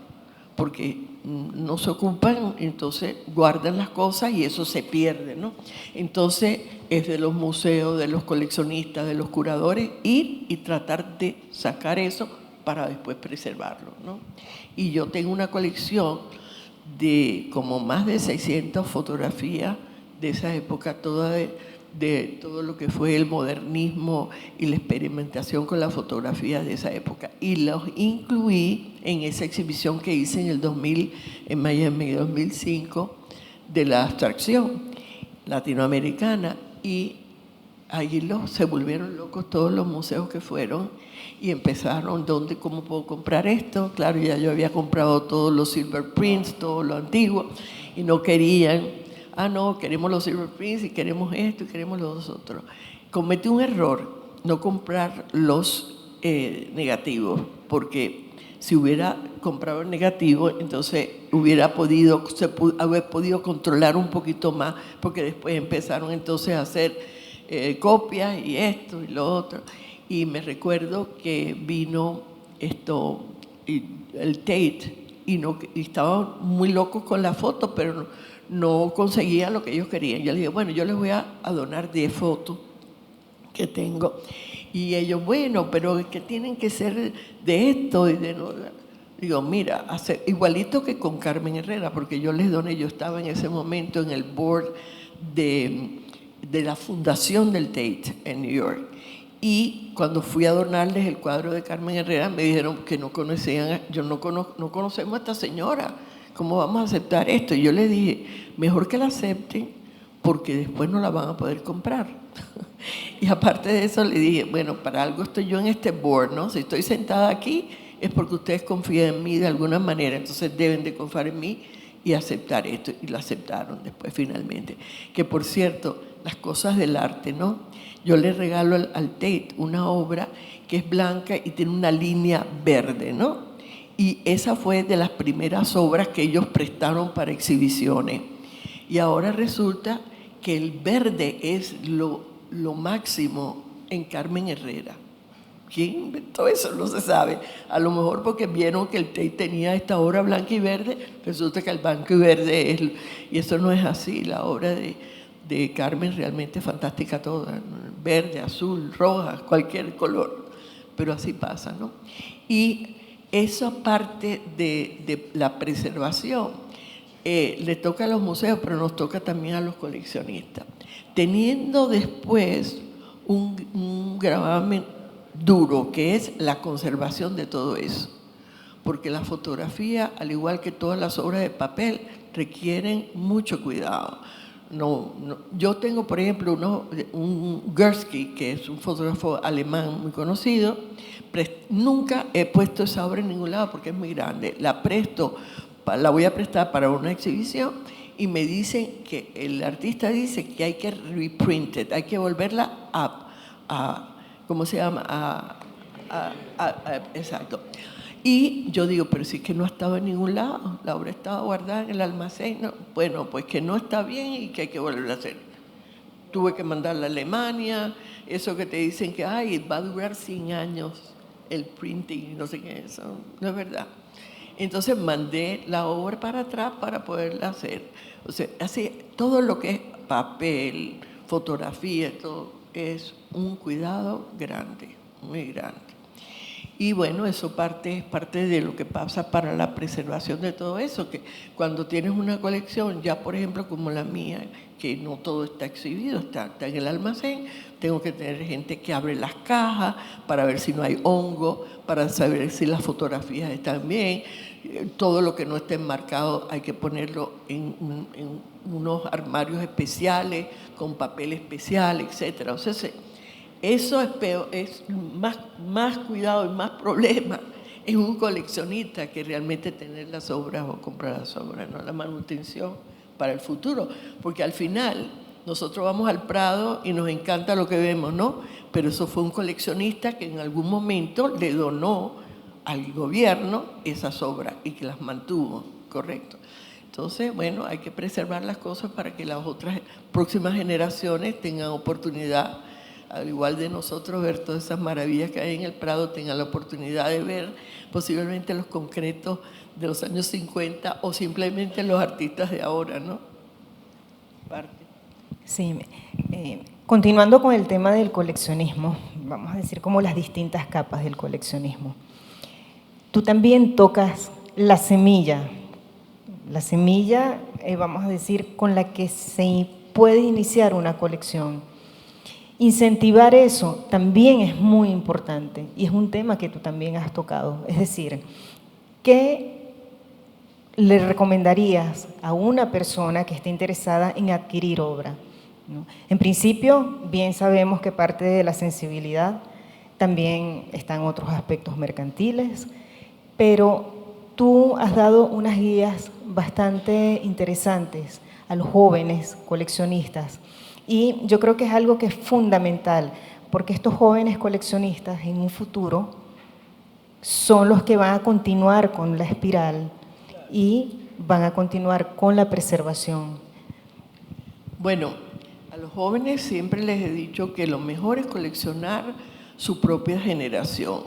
porque no se ocupan, entonces guardan las cosas y eso se pierde, ¿no? Entonces es de los museos, de los coleccionistas, de los curadores, ir y tratar de sacar eso para después preservarlo, ¿no? Y yo tengo una colección de como más de 600 fotografías de esa época, toda de todo lo que fue el modernismo y la experimentación con la fotografía de esa época. Y los incluí en esa exhibición que hice en el 2000, en Miami, 2005, de la abstracción latinoamericana. Y ahí se volvieron locos todos los museos que fueron y empezaron, ¿cómo puedo comprar esto? Claro, ya yo había comprado todos los silver prints, todo lo antiguo, y no querían. No, queremos los silver prints y queremos esto y queremos los otros. Cometí un error, no comprar los negativos, porque si hubiera comprado el negativo, entonces hubiera podido controlar un poquito más, porque después empezaron entonces a hacer copias y esto y lo otro. Y me recuerdo que vino el Tate y estaban muy locos con la foto, pero no conseguían lo que ellos querían. Yo les dije, bueno, yo les voy a donar 10 fotos que tengo. Y ellos, bueno, pero es que tienen que ser de esto y de no. Digo, mira, igualito que con Carmen Herrera, porque yo les doné, yo estaba en ese momento en el board de la fundación del Tate en New York. Y cuando fui a donarles el cuadro de Carmen Herrera, me dijeron que no conocían, no conocemos a esta señora, ¿cómo vamos a aceptar esto? Y yo les dije, mejor que la acepten, porque después no la van a poder comprar. Y aparte de eso le dije, bueno, para algo estoy yo en este board, ¿no? Si estoy sentada aquí es porque ustedes confían en mí de alguna manera, entonces deben de confiar en mí y aceptar esto. Y lo aceptaron después finalmente. Que por cierto, las cosas del arte, ¿no? Yo le regalo al Tate una obra que es blanca y tiene una línea verde, ¿no? Y esa fue de las primeras obras que ellos prestaron para exhibiciones. Y ahora resulta que el verde es lo máximo en Carmen Herrera. ¿Quién inventó eso? No se sabe. A lo mejor porque vieron que el Tate tenía esta obra blanca y verde, resulta que el blanco y verde es... Y eso no es así. La obra de Carmen realmente fantástica toda, verde, azul, roja, cualquier color, pero así pasa, ¿no? Y esa parte de la preservación le toca a los museos, pero nos toca también a los coleccionistas. Teniendo después un gravamen duro, que es la conservación de todo eso. Porque la fotografía, al igual que todas las obras de papel, requieren mucho cuidado. Yo tengo, por ejemplo, un Gursky, que es un fotógrafo alemán muy conocido. Nunca he puesto esa obra en ningún lado porque es muy grande. La voy a prestar para una exhibición y me dicen que el artista dice que hay que reprint, hay que volverla ¿cómo se llama? Exacto. Y yo digo, pero sí que no ha estado en ningún lado, la obra estaba guardada en el almacén. No. Bueno, pues que no está bien y que hay que volverla a hacer. Tuve que mandarla a Alemania, eso que te dicen que va a durar 100 años el printing, no sé qué, eso no es verdad. Entonces mandé la obra para atrás para poderla hacer. O sea, así, todo lo que es papel, fotografía, todo es un cuidado grande, muy grande. Y bueno, eso es parte de lo que pasa para la preservación de todo eso, que cuando tienes una colección, ya por ejemplo como la mía, que no todo está exhibido, está en el almacén, tengo que tener gente que abre las cajas para ver si no hay hongo, para saber si las fotografías están bien. Todo lo que no esté enmarcado hay que ponerlo en unos armarios especiales, con papel especial, etc. O sea, eso es peor, es más cuidado y más problema en un coleccionista que realmente tener las obras o comprar las obras, ¿no? La manutención para el futuro, porque al final nosotros vamos al Prado y nos encanta lo que vemos, ¿no? Pero eso fue un coleccionista que en algún momento le donó al gobierno esas obras y que las mantuvo, correcto. Entonces, bueno, hay que preservar las cosas para que las otras próximas generaciones tengan oportunidad, al igual de nosotros, ver todas esas maravillas que hay en el Prado, tengan la oportunidad de ver posiblemente los concretos de los años 50 o simplemente los artistas de ahora, ¿no? Sí, continuando con el tema del coleccionismo, vamos a decir como las distintas capas del coleccionismo. Tú también tocas la semilla, vamos a decir, con la que se puede iniciar una colección. Incentivar eso también es muy importante y es un tema que tú también has tocado. Es decir, ¿qué le recomendarías a una persona que esté interesada en adquirir obra? ¿No? En principio, bien sabemos que parte de la sensibilidad también están otros aspectos mercantiles, pero tú has dado unas guías bastante interesantes a los jóvenes coleccionistas. Y yo creo que es algo que es fundamental, porque estos jóvenes coleccionistas en un futuro son los que van a continuar con la espiral y van a continuar con la preservación. Bueno, a los jóvenes siempre les he dicho que lo mejor es coleccionar su propia generación,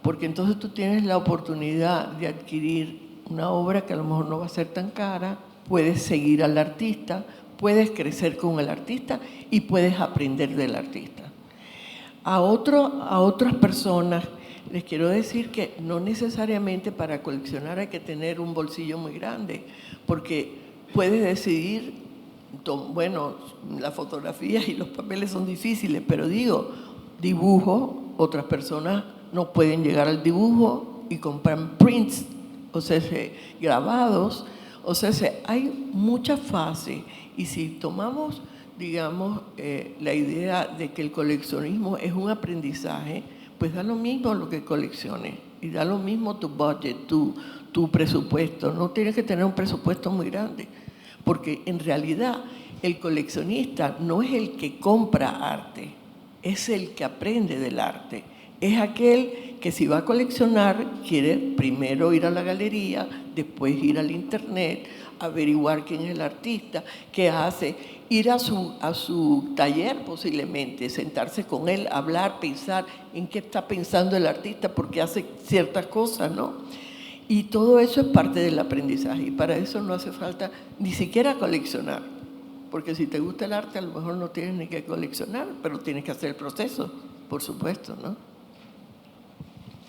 porque entonces tú tienes la oportunidad de adquirir una obra que a lo mejor no va a ser tan cara, puedes seguir al artista, puedes crecer con el artista y puedes aprender del artista. A otras personas les quiero decir que no necesariamente para coleccionar hay que tener un bolsillo muy grande, porque puedes decidir, bueno, las fotografías y los papeles son difíciles, pero dibujo, otras personas no pueden llegar al dibujo y compran prints, o sea, grabados, o sea, hay muchas fases. Y si tomamos, digamos, la idea de que el coleccionismo es un aprendizaje, pues da lo mismo lo que colecciones y da lo mismo tu budget, tu presupuesto. No tienes que tener un presupuesto muy grande, porque en realidad el coleccionista no es el que compra arte, es el que aprende del arte. Es aquel que si va a coleccionar quiere primero ir a la galería, después ir al internet, averiguar quién es el artista, qué hace, ir a su taller posiblemente, sentarse con él, hablar, pensar en qué está pensando el artista, porque hace ciertas cosas, ¿no? Y todo eso es parte del aprendizaje y para eso no hace falta ni siquiera coleccionar, porque si te gusta el arte a lo mejor no tienes ni que coleccionar, pero tienes que hacer el proceso, por supuesto, ¿no?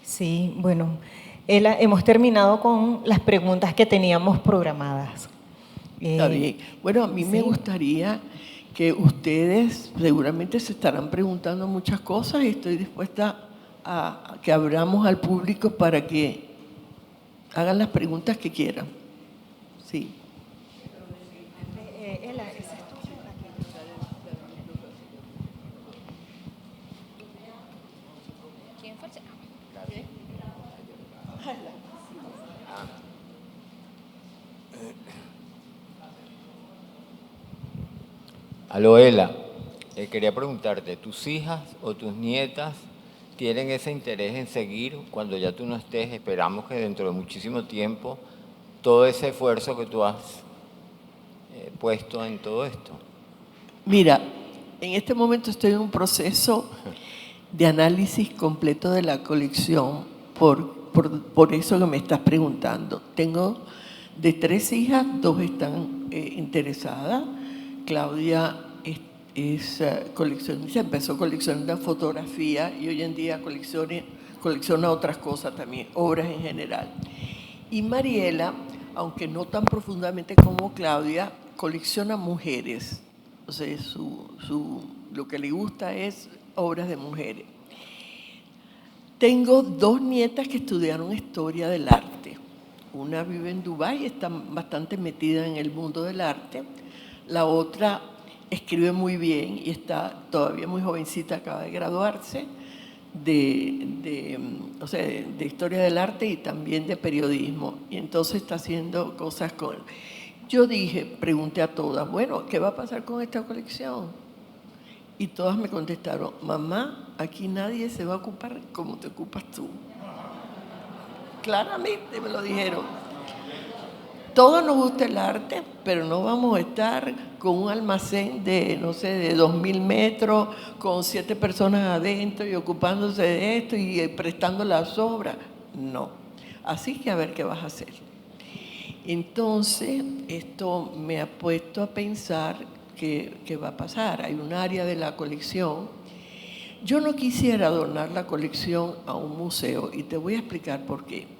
Sí, bueno, Ela, hemos terminado con las preguntas que teníamos programadas. Está bien. Bueno, a mí me sí. gustaría que ustedes seguramente se estarán preguntando muchas cosas y estoy dispuesta a que abramos al público para que hagan las preguntas que quieran. Sí. Ela, ¿esa es tuya? ¿Quién fue el segundo? Aloela, quería preguntarte, ¿tus hijas o tus nietas tienen ese interés en seguir cuando ya tú no estés? Esperamos que dentro de muchísimo tiempo todo ese esfuerzo que tú has puesto en todo esto. Mira, en este momento estoy en un proceso de análisis completo de la colección por eso que me estás preguntando. Tengo de 3 hijas, 2 están interesadas. Claudia es coleccionista, empezó coleccionando fotografía y hoy en día colecciona otras cosas también, obras en general. Y Mariela, aunque no tan profundamente como Claudia, colecciona mujeres. O sea, lo que le gusta es obras de mujeres. Tengo 2 nietas que estudiaron historia del arte. Una vive en Dubái y está bastante metida en el mundo del arte. La otra escribe muy bien y está todavía muy jovencita, acaba de graduarse de historia del arte y también de periodismo. Y entonces está haciendo cosas con... Yo pregunté a todas, bueno, ¿qué va a pasar con esta colección? Y todas me contestaron, mamá, aquí nadie se va a ocupar como te ocupas tú. Claramente me lo dijeron. Todos nos gusta el arte, pero no vamos a estar con un almacén de, no sé, de 2.000 metros, con 7 personas adentro y ocupándose de esto y prestando las obras. No. Así que a ver qué vas a hacer. Entonces, esto me ha puesto a pensar qué va a pasar. Hay un área de la colección. Yo no quisiera donar la colección a un museo y te voy a explicar por qué.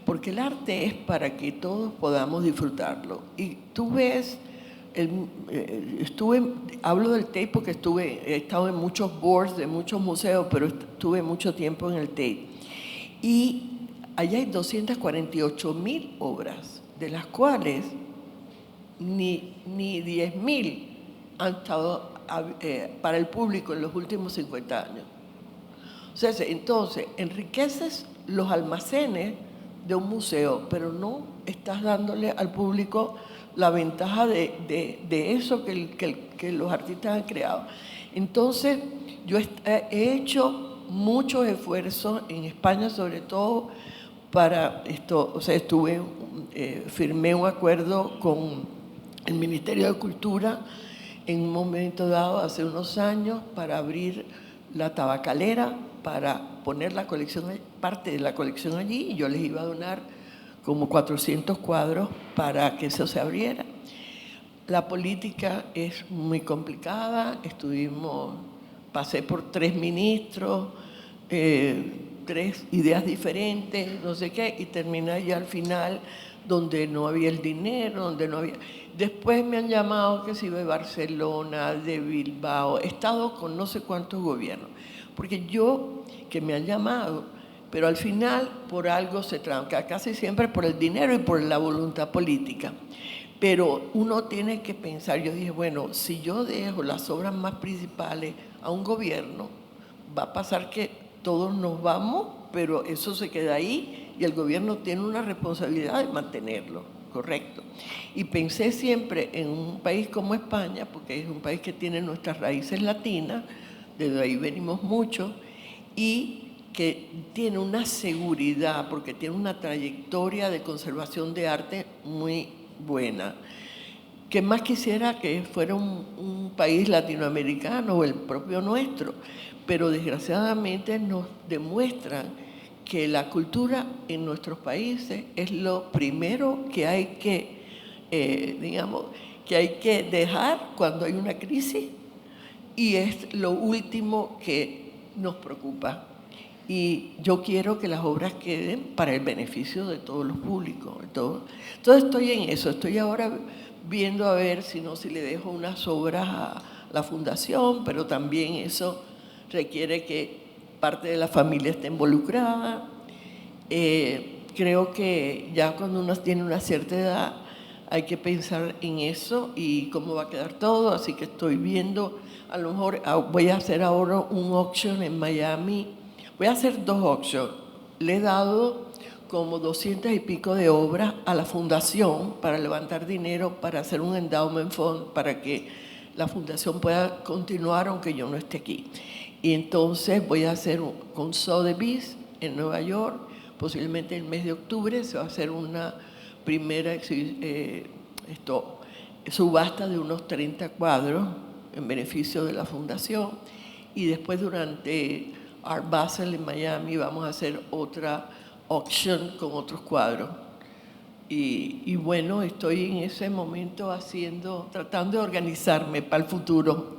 Porque el arte es para que todos podamos disfrutarlo. Y tú ves, hablo del Tate porque he estado en muchos boards de muchos museos, pero estuve mucho tiempo en el Tate. Y allá hay 248.000 obras, de las cuales ni 10.000 han estado para el público en los últimos 50 años. O sea, entonces, enriqueces los almacenes de un museo, pero no estás dándole al público la ventaja de eso que los artistas han creado. Entonces, yo he hecho muchos esfuerzos en España, sobre todo para esto. O sea, firmé un acuerdo con el Ministerio de Cultura en un momento dado, hace unos años, para abrir la tabacalera, para poner la colección, parte de la colección allí, y yo les iba a donar como 400 cuadros para que eso se abriera. La política es muy complicada, pasé por 3 ministros, 3 ideas diferentes, no sé qué, y terminé ya al final donde no había el dinero, donde no había... Después me han llamado que si de Barcelona, de Bilbao, he estado con no sé cuántos gobiernos, porque que me han llamado, pero al final por algo se tranca, casi siempre por el dinero y por la voluntad política. Pero uno tiene que pensar, yo dije, bueno, si yo dejo las obras más principales a un gobierno, va a pasar que todos nos vamos, pero eso se queda ahí y el gobierno tiene una responsabilidad de mantenerlo, correcto. Y pensé siempre en un país como España, porque es un país que tiene nuestras raíces latinas, desde ahí venimos mucho, y que tiene una seguridad, porque tiene una trayectoria de conservación de arte muy buena. ¿Qué más quisiera que fuera un país latinoamericano o el propio nuestro? Pero desgraciadamente nos demuestran que la cultura en nuestros países es lo primero que hay que digamos, que hay que dejar cuando hay una crisis y es lo último que nos preocupa. Y yo quiero que las obras queden para el beneficio de todos los públicos. Entonces estoy en eso, estoy ahora viendo a ver si le dejo unas obras a la fundación, pero también eso requiere que parte de la familia esté involucrada. Creo que ya cuando uno tiene una cierta edad hay que pensar en eso y cómo va a quedar todo, así que estoy viendo, a lo mejor voy a hacer ahora un auction en Miami. Voy a hacer 2 auctions. Le he dado como 200 y pico de obras a la fundación para levantar dinero, para hacer un endowment fund, para que la fundación pueda continuar aunque yo no esté aquí. Y entonces voy a hacer con Sotheby's en Nueva York, posiblemente en el mes de octubre se va a hacer una primera subasta de unos 30 cuadros en beneficio de la fundación, y después durante Art Basel en Miami vamos a hacer otra auction con otros cuadros. Y bueno, estoy en ese momento tratando de organizarme para el futuro.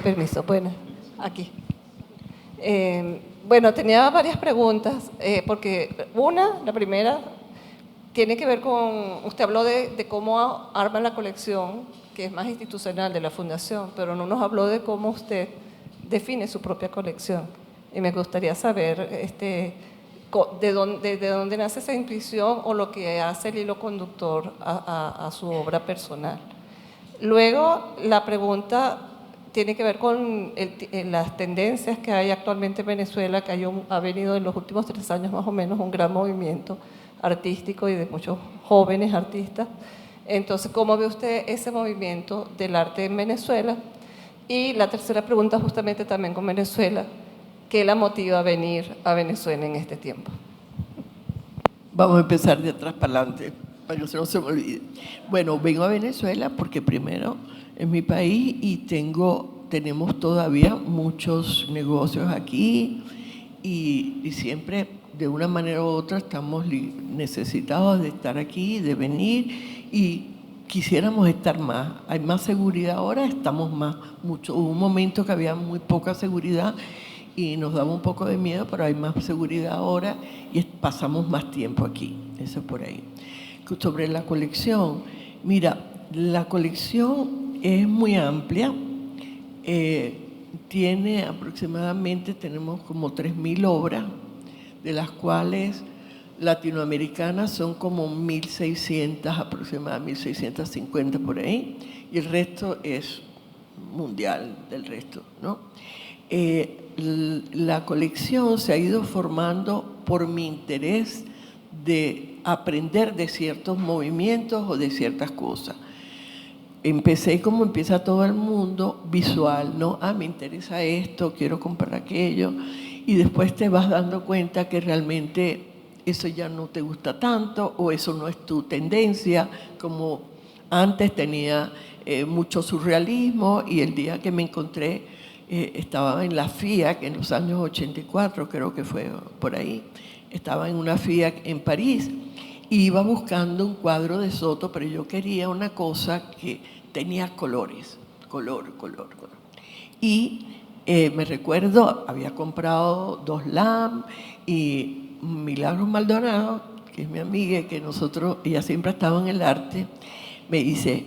Permiso, bueno, aquí. Bueno, tenía varias preguntas, porque la primera, tiene que ver con, usted habló de cómo arma la colección, que es más institucional de la fundación, pero no nos habló de cómo usted define su propia colección. Y me gustaría saber de dónde nace esa intuición o lo que hace el hilo conductor a su obra personal. Luego, la pregunta tiene que ver con las tendencias que hay actualmente en Venezuela, que ha venido en los últimos 3 años más o menos un gran movimiento artístico y de muchos jóvenes artistas. Entonces, ¿cómo ve usted ese movimiento del arte en Venezuela? Y la tercera pregunta, justamente también con Venezuela, ¿qué la motiva a venir a Venezuela en este tiempo? Vamos a empezar de atrás para adelante, para que no se me olvide. Bueno, vengo a Venezuela porque primero es mi país y tenemos todavía muchos negocios aquí y siempre de una manera u otra estamos necesitados de estar aquí, de venir, y quisiéramos estar más. Hay más seguridad ahora, estamos mucho. Hubo un momento que había muy poca seguridad y nos daba un poco de miedo, pero hay más seguridad ahora y pasamos más tiempo aquí. Eso es por ahí. Sobre la colección, mira, la colección es muy amplia. Tiene aproximadamente, tenemos como 3.000 obras, de las cuales latinoamericanas son como 1.600, aproximadamente 1.650 por ahí, y el resto es mundial del resto, ¿no? La colección se ha ido formando por mi interés de aprender de ciertos movimientos o de ciertas cosas. Empecé como empieza todo el mundo, visual, ¿no? Me interesa esto, quiero comprar aquello, y después te vas dando cuenta que realmente eso ya no te gusta tanto o eso no es tu tendencia, como antes tenía mucho surrealismo, y el día que me encontré, estaba en la FIAC en los años 84, creo que fue por ahí, estaba en una FIAC en París, y iba buscando un cuadro de Soto, pero yo quería una cosa que tenía colores, color. Y me recuerdo, había comprado 2 LAM y Milagros Maldonado, que es mi amiga, que ella siempre ha estado en el arte, me dice,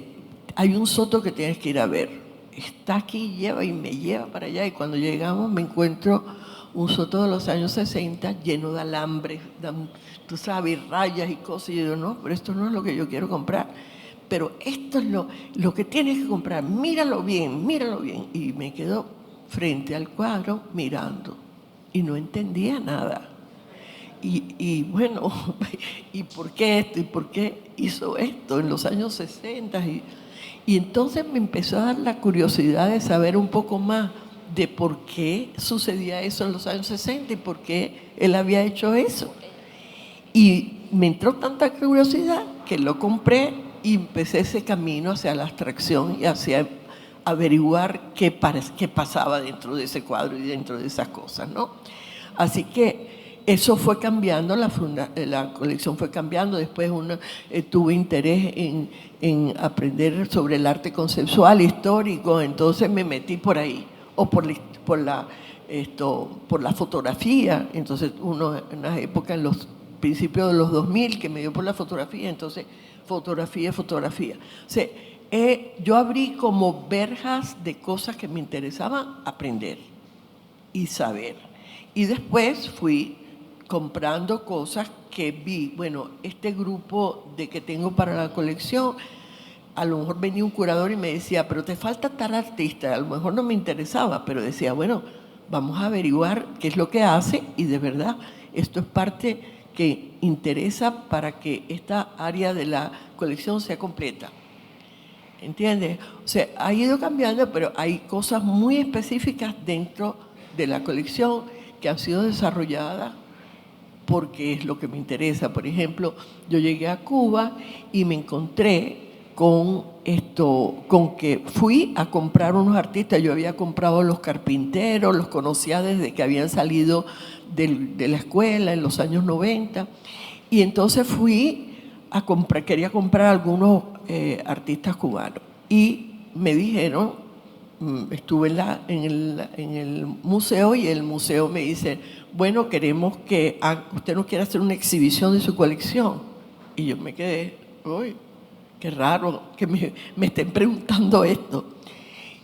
hay un Soto que tienes que ir a ver. Está aquí, y me lleva para allá, y cuando llegamos me encuentro un Soto de los años 60 lleno de alambres, tú sabes, rayas y cosas, y yo digo, no, pero esto no es lo que yo quiero comprar, pero esto es lo que tienes que comprar, míralo bien, y me quedo frente al cuadro mirando, y no entendía nada, y bueno, ¿y por qué esto? ¿Y por qué hizo esto en los años 60? Y entonces me empezó a dar la curiosidad de saber un poco más de por qué sucedía eso en los años 60 y por qué él había hecho eso. Y me entró tanta curiosidad que lo compré y empecé ese camino hacia la abstracción y hacia averiguar qué pasaba dentro de ese cuadro y dentro de esas cosas, ¿no? Así que eso fue cambiando, la colección fue cambiando. Después uno tuvo interés en aprender sobre el arte conceptual, histórico, entonces me metí por ahí, o por la fotografía. Entonces uno en las épocas, en los principios de los 2000, que me dio por la fotografía, entonces fotografía. O sea, yo abrí como verjas de cosas que me interesaban aprender y saber. Y después fui comprando cosas que vi. Bueno, este grupo que tengo para la colección, a lo mejor venía un curador y me decía, pero te falta tal artista. A lo mejor no me interesaba, pero decía, bueno, vamos a averiguar qué es lo que hace, y de verdad esto es parte que interesa para que esta área de la colección sea completa. ¿Entiendes? O sea, ha ido cambiando, pero hay cosas muy específicas dentro de la colección que han sido desarrolladas porque es lo que me interesa. Por ejemplo, yo llegué a Cuba y me encontré con que fui a comprar unos artistas. Yo había comprado Los Carpinteros, los conocía desde que habían salido de la escuela en los años 90, y entonces fui a comprar, quería comprar algunos artistas cubanos, y me dijeron, estuve en el museo, y el museo me dice, bueno, queremos que usted nos quiera hacer una exhibición de su colección. Y yo me quedé, uy, qué raro que me estén preguntando esto.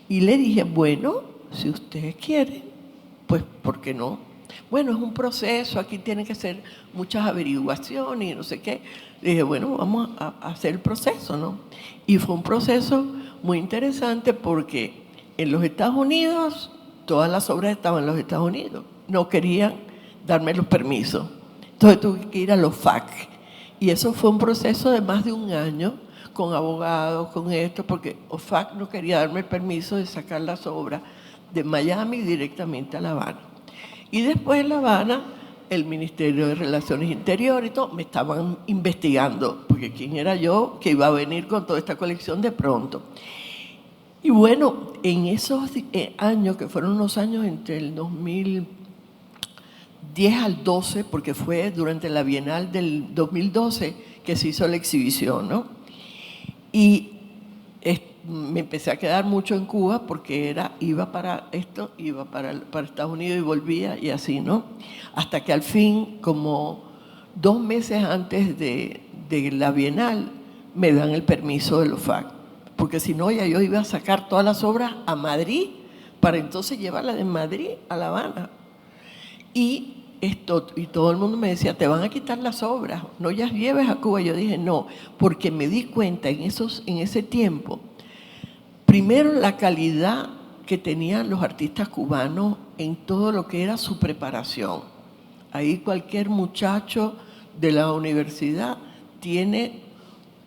Y le dije, bueno, si ustedes quieren, pues, ¿por qué no? Bueno, es un proceso, aquí tienen que hacer muchas averiguaciones y no sé qué. Le dije, bueno, vamos a hacer el proceso, ¿no? Y fue un proceso muy interesante porque en los Estados Unidos, todas las obras estaban en los Estados Unidos. No querían darme los permisos. Entonces tuve que ir a los FAC. Y eso fue un proceso de más de un año, con abogados, con esto, porque OFAC no quería darme el permiso de sacar las obras de Miami directamente a La Habana. Y después en La Habana, el Ministerio de Relaciones Interiores y todo, me estaban investigando, porque quién era yo que iba a venir con toda esta colección de pronto. Y bueno, en esos años, que fueron unos años entre el 2010 al 12, porque fue durante la Bienal del 2012 que se hizo la exhibición, ¿no? Y me empecé a quedar mucho en Cuba porque iba para Estados Unidos y volvía y así, ¿no? Hasta que al fin, como 2 meses antes de la Bienal, me dan el permiso de los FAC. Porque si no, ya yo iba a sacar todas las obras a Madrid para entonces llevarlas de Madrid a La Habana. Y todo el mundo me decía, te van a quitar las obras, no las lleves a Cuba. Yo dije, no, porque me di cuenta en ese tiempo, primero, la calidad que tenían los artistas cubanos en todo lo que era su preparación. Ahí cualquier muchacho de la universidad tiene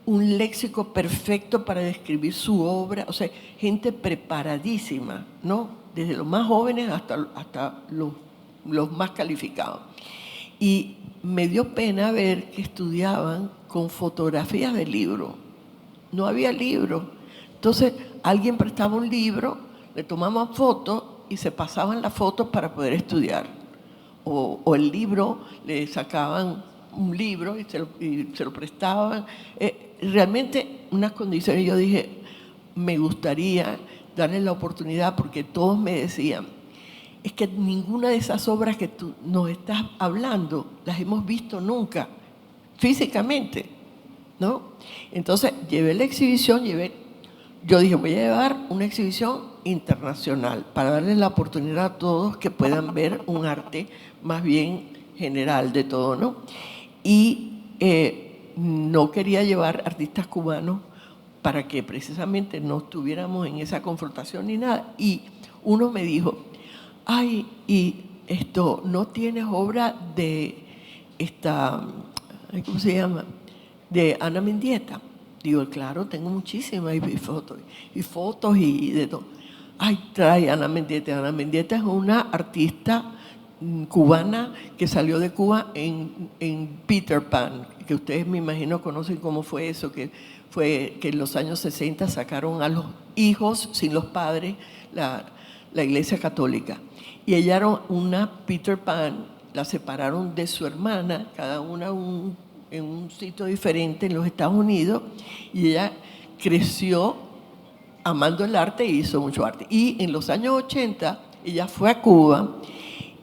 un léxico perfecto para describir su obra, o sea, gente preparadísima, ¿no? Desde los más jóvenes hasta los más calificados. Y me dio pena ver que estudiaban con fotografías de libro. No había libro. Entonces, alguien prestaba un libro, le tomaban fotos y se pasaban las fotos para poder estudiar. O el libro, le sacaban un libro y se lo prestaban. Realmente unas condiciones. Yo dije, me gustaría darle la oportunidad, porque todos me decían, es que ninguna de esas obras que tú nos estás hablando las hemos visto nunca, físicamente, ¿no? Entonces, llevé la exhibición, yo dije, voy a llevar una exhibición internacional para darle la oportunidad a todos que puedan ver un arte más bien general de todo, ¿no? Y no quería llevar artistas cubanos para que precisamente no estuviéramos en esa confrontación ni nada. Y uno me dijo, ay, y ¿no tienes obra de ¿cómo se llama? De Ana Mendieta? Digo, claro, tengo muchísimas, y fotos y de todo. Ay, trae Ana Mendieta. Ana Mendieta es una artista cubana que salió de Cuba en Peter Pan, que ustedes me imagino conocen cómo fue eso, que fue que en los años 60 sacaron a los hijos sin los padres, la Iglesia Católica. Y ella era una Peter Pan, la separaron de su hermana, cada una en un sitio diferente en los Estados Unidos, y ella creció amando el arte e hizo mucho arte. Y en los años 80 ella fue a Cuba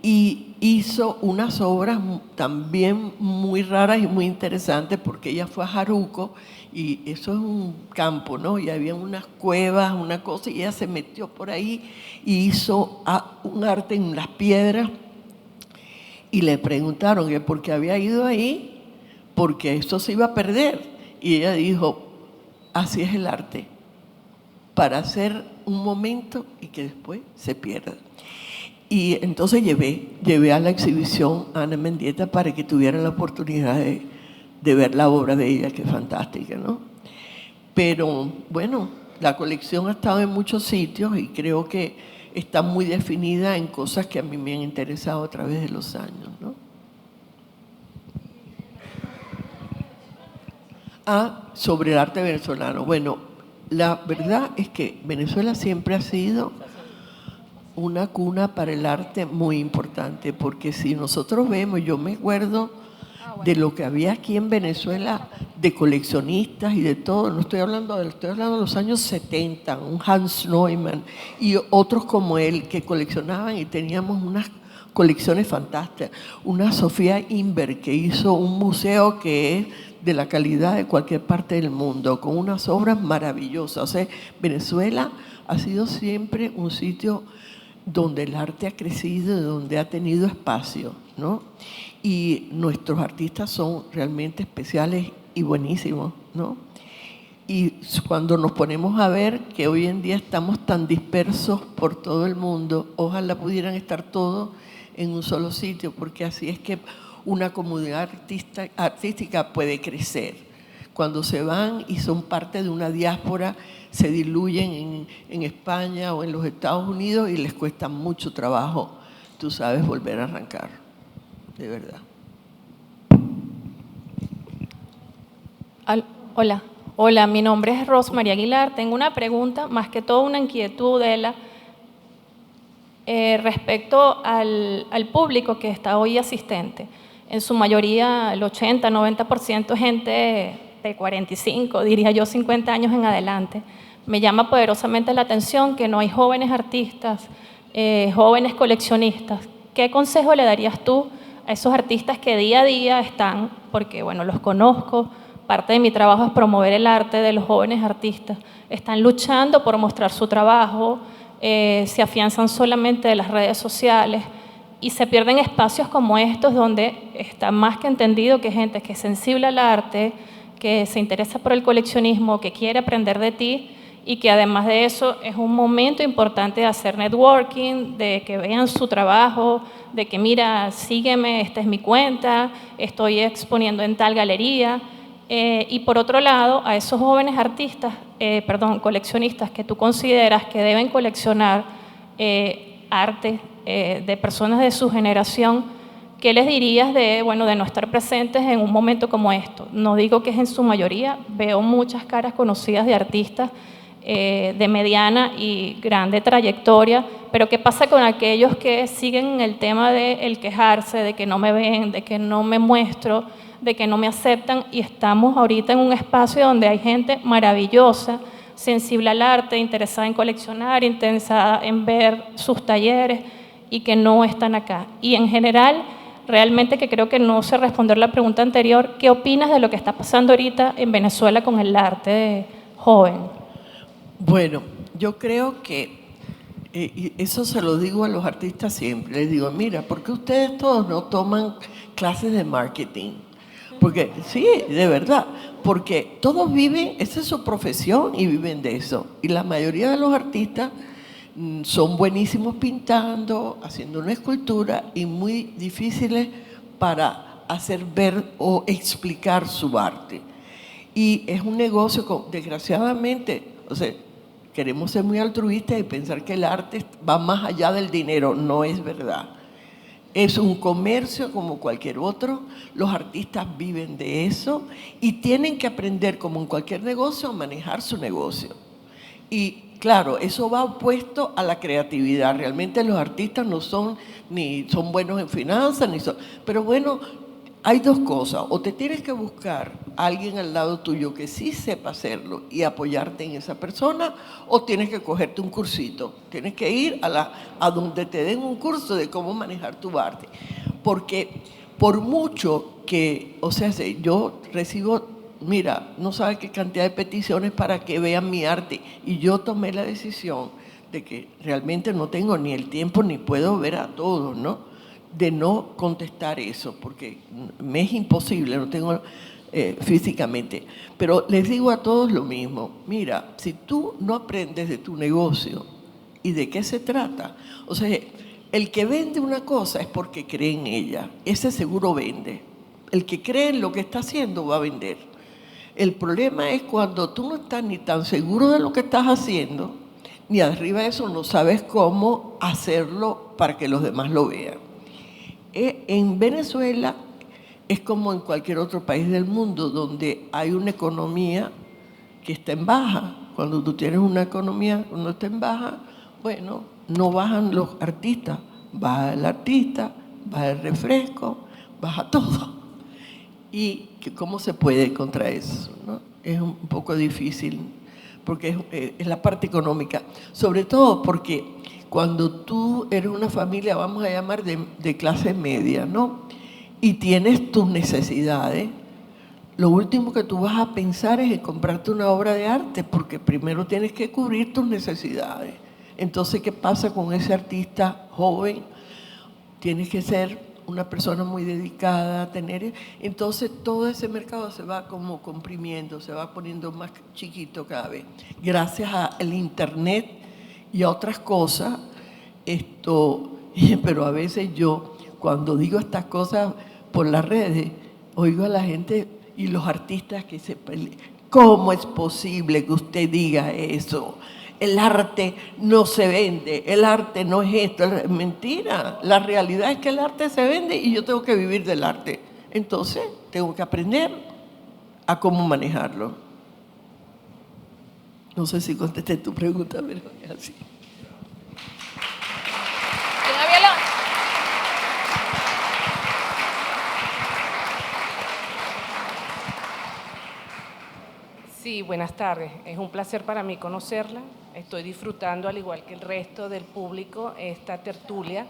y hizo unas obras también muy raras y muy interesantes, porque ella fue a Jaruco, y eso es un campo, ¿no? Y había unas cuevas, una cosa, y ella se metió por ahí y hizo un arte en las piedras. Y le preguntaron que por qué había ido ahí, porque eso se iba a perder. Y ella dijo, así es el arte, para hacer un momento y que después se pierda. Y entonces llevé a la exhibición a Ana Mendieta para que tuvieran la oportunidad de ver la obra de ella, que es fantástica, ¿no? Pero bueno, la colección ha estado en muchos sitios y creo que está muy definida en cosas que a mí me han interesado a través de los años, ¿no? Sobre el arte venezolano. Bueno, la verdad es que Venezuela siempre ha sido una cuna para el arte muy importante, porque si nosotros vemos, yo me acuerdo de lo que había aquí en Venezuela de coleccionistas y de todo, estoy hablando de los años 70, un Hans Neumann y otros como él que coleccionaban, y teníamos unas colecciones fantásticas. Una Sofía Inver que hizo un museo que es de la calidad de cualquier parte del mundo, con unas obras maravillosas. O sea, Venezuela ha sido siempre un sitio donde el arte ha crecido, donde ha tenido espacio, ¿no? Y nuestros artistas son realmente especiales y buenísimos, ¿no? Y cuando nos ponemos a ver que hoy en día estamos tan dispersos por todo el mundo, ojalá pudieran estar todos en un solo sitio, porque así es que una comunidad artística puede crecer. Cuando se van y son parte de una diáspora, se diluyen en España o en los Estados Unidos y les cuesta mucho trabajo, tú sabes, volver a arrancar, de verdad. Hola, mi nombre es Rosmarie Aguilar. Tengo una pregunta, más que todo una inquietud de respecto al público que está hoy asistente. En su mayoría, el 80-90% gente de 45, diría yo 50 años en adelante. Me llama poderosamente la atención que no hay jóvenes artistas, jóvenes coleccionistas. ¿Qué consejo le darías tú a esos artistas que día a día están, porque bueno, los conozco, parte de mi trabajo es promover el arte de los jóvenes artistas, están luchando por mostrar su trabajo, se afianzan solamente de las redes sociales y se pierden espacios como estos donde está más que entendido que gente que es sensible al arte, que se interesa por el coleccionismo, que quiere aprender de ti y que además de eso es un momento importante de hacer networking, de que vean su trabajo, de que mira, sígueme, esta es mi cuenta, estoy exponiendo en tal galería. Y por otro lado, a esos jóvenes artistas, coleccionistas que tú consideras que deben coleccionar arte de personas de su generación, ¿qué les dirías de no estar presentes en un momento como esto? No digo que es en su mayoría, veo muchas caras conocidas de artistas de mediana y grande trayectoria, pero ¿qué pasa con aquellos que siguen el tema de el quejarse, de que no me ven, de que no me muestro, de que no me aceptan? Y estamos ahorita en un espacio donde hay gente maravillosa, sensible al arte, interesada en coleccionar, interesada en ver sus talleres y que no están acá. Y en general, realmente que creo que no sé responder la pregunta anterior, ¿qué opinas de lo que está pasando ahorita en Venezuela con el arte joven? Bueno, yo creo que, y eso se lo digo a los artistas siempre, les digo, mira, ¿por qué ustedes todos no toman clases de marketing? Porque, sí, de verdad, porque todos viven, esa es su profesión y viven de eso. Y la mayoría de los artistas son buenísimos pintando, haciendo una escultura y muy difíciles para hacer ver o explicar su arte. Y es un negocio, desgraciadamente, o sea, queremos ser muy altruistas y pensar que el arte va más allá del dinero. No es verdad. Es un comercio como cualquier otro, los artistas viven de eso y tienen que aprender, como en cualquier negocio, a manejar su negocio. Y claro, eso va opuesto a la creatividad. Realmente los artistas no son ni son buenos en finanzas, ni son... Pero bueno, hay dos cosas. O te tienes que buscar a alguien al lado tuyo que sí sepa hacerlo y apoyarte en esa persona, o tienes que cogerte un cursito. Tienes que ir a donde te den un curso de cómo manejar tu arte. Porque por mucho que, o sea, yo recibo... Mira, no sabe qué cantidad de peticiones para que vean mi arte. Y yo tomé la decisión de que realmente no tengo ni el tiempo ni puedo ver a todos, ¿no? De no contestar eso, porque me es imposible, no tengo físicamente. Pero les digo a todos lo mismo. Mira, si tú no aprendes de tu negocio y de qué se trata, o sea, el que vende una cosa es porque cree en ella. Ese seguro vende. El que cree en lo que está haciendo va a vender. El problema es cuando tú no estás ni tan seguro de lo que estás haciendo, ni arriba de eso no sabes cómo hacerlo para que los demás lo vean. En Venezuela es como en cualquier otro país del mundo donde hay una economía que está en baja. Cuando tú tienes una economía que no está en baja, bueno, no bajan los artistas, baja el artista, baja el refresco, baja todo. ¿Y cómo se puede contra eso, ¿no? Es un poco difícil, porque es la parte económica. Sobre todo porque cuando tú eres una familia, vamos a llamar de clase media, ¿no? Y tienes tus necesidades, lo último que tú vas a pensar es en comprarte una obra de arte, porque primero tienes que cubrir tus necesidades. Entonces, ¿qué pasa con ese artista joven? Tienes que ser una persona muy dedicada a tener, entonces todo ese mercado se va como comprimiendo, se va poniendo más chiquito cada vez. Gracias al internet y a otras cosas, pero a veces yo, cuando digo estas cosas por las redes, oigo a la gente y los artistas que se pelean. ¿Cómo es posible que usted diga eso? El arte no se vende, el arte no es esto, es mentira. La realidad es que el arte se vende y yo tengo que vivir del arte. Entonces, tengo que aprender a cómo manejarlo. No sé si contesté tu pregunta, pero es así. Sí, buenas tardes. Es un placer para mí conocerla. Estoy disfrutando, al igual que el resto del público, esta tertulia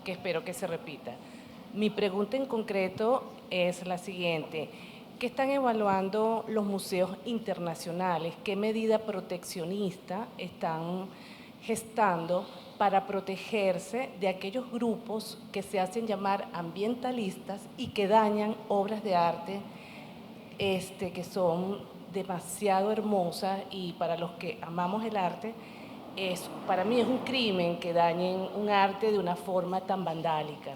que espero que se repita. Mi pregunta en concreto es la siguiente. ¿Qué están evaluando los museos internacionales? ¿Qué medida proteccionista están gestando para protegerse de aquellos grupos que se hacen llamar ambientalistas y que dañan obras de arte que son demasiado hermosas, y para los que amamos el arte, para mí es un crimen que dañen un arte de una forma tan vandálica?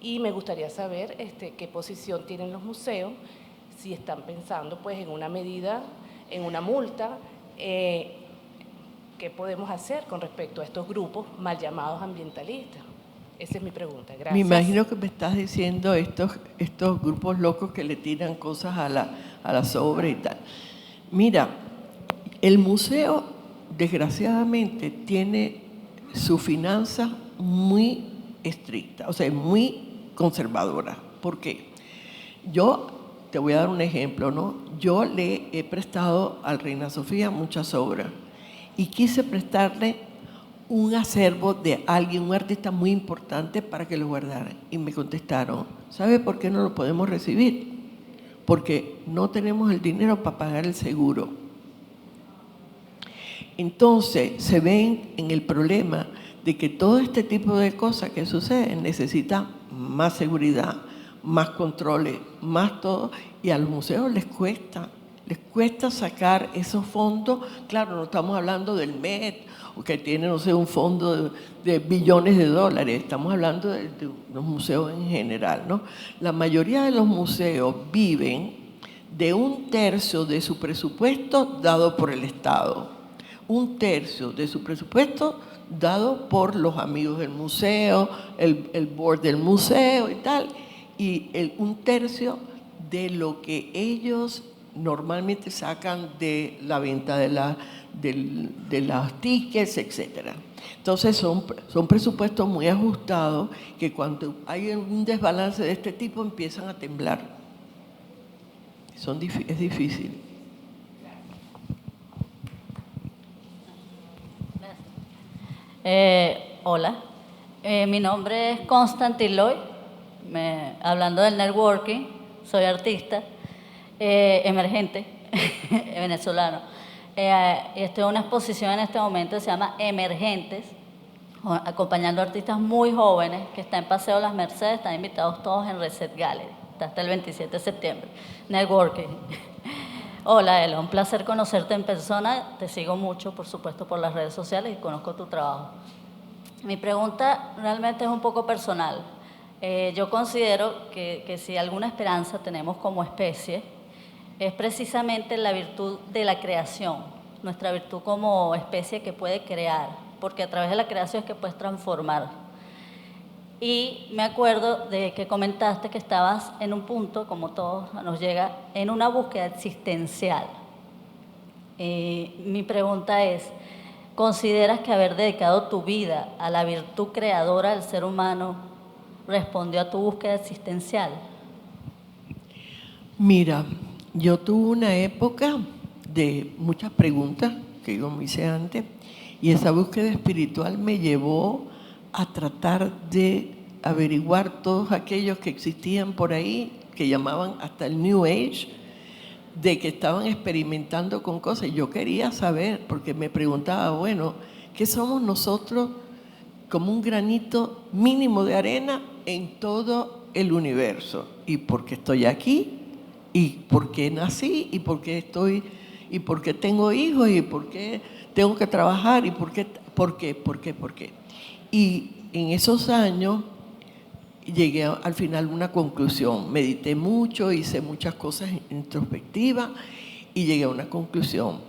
Y me gustaría saber qué posición tienen los museos, si están pensando pues en una medida, en una multa, qué podemos hacer con respecto a estos grupos mal llamados ambientalistas. Esa es mi pregunta. Gracias. Me imagino que me estás diciendo estos grupos locos que le tiran cosas a las obras y tal. Mira, el museo, desgraciadamente, tiene su finanza muy estricta, o sea, muy conservadora. ¿Por qué? Yo te voy a dar un ejemplo, ¿no? Yo le he prestado al Reina Sofía muchas obras y quise prestarle un acervo de alguien, un artista muy importante, para que lo guardara. Y me contestaron, ¿sabe por qué no lo podemos recibir? Porque no tenemos el dinero para pagar el seguro. Entonces, se ven en el problema de que todo este tipo de cosas que suceden necesitan más seguridad, más controles, más todo, y a los museos les cuesta sacar esos fondos. Claro, no estamos hablando del MET, o que tiene, no sé, un fondo de billones de dólares, estamos hablando de los museos en general, ¿no? La mayoría de los museos viven de 1/3 de su presupuesto dado por el Estado, 1/3 de su presupuesto dado por los amigos del museo, el board del museo y tal, y 1/3 de lo que ellos normalmente sacan de la venta de las tickets, etc. Entonces son presupuestos muy ajustados que cuando hay un desbalance de este tipo empiezan a temblar. Es difícil. Hola, mi nombre es Constantine Lloyd, hablando del networking, soy artista emergente venezolano. Estoy en una exposición en este momento que se llama Emergentes, acompañando a artistas muy jóvenes que está en Paseo Las Mercedes, están invitados todos en Reset Gallery, está hasta el 27 de septiembre, networking. Hola, Ela, un placer conocerte en persona. Te sigo mucho, por supuesto, por las redes sociales y conozco tu trabajo. Mi pregunta realmente es un poco personal. Yo considero que si alguna esperanza tenemos como especie, es precisamente la virtud de la creación, nuestra virtud como especie que puede crear, porque a través de la creación es que puedes transformar. Y me acuerdo de que comentaste que estabas en un punto, como todos nos llega, en una búsqueda existencial. Mi pregunta es, ¿consideras que haber dedicado tu vida a la virtud creadora del ser humano respondió a tu búsqueda existencial? Mira, yo tuve una época de muchas preguntas que yo me hice antes y esa búsqueda espiritual me llevó a tratar de averiguar todos aquellos que existían por ahí, que llamaban hasta el New Age, de que estaban experimentando con cosas. Yo quería saber, porque me preguntaba, bueno, ¿qué somos nosotros como un granito mínimo de arena en todo el universo? ¿Y por qué estoy aquí? ¿Y por qué nací? ¿Y por qué estoy? ¿Y por qué tengo hijos? ¿Y por qué tengo que trabajar? ¿Y por qué? ¿Por qué? ¿Por qué? ¿Por qué? Y en esos años llegué al final a una conclusión. Medité mucho, hice muchas cosas introspectivas y llegué a una conclusión,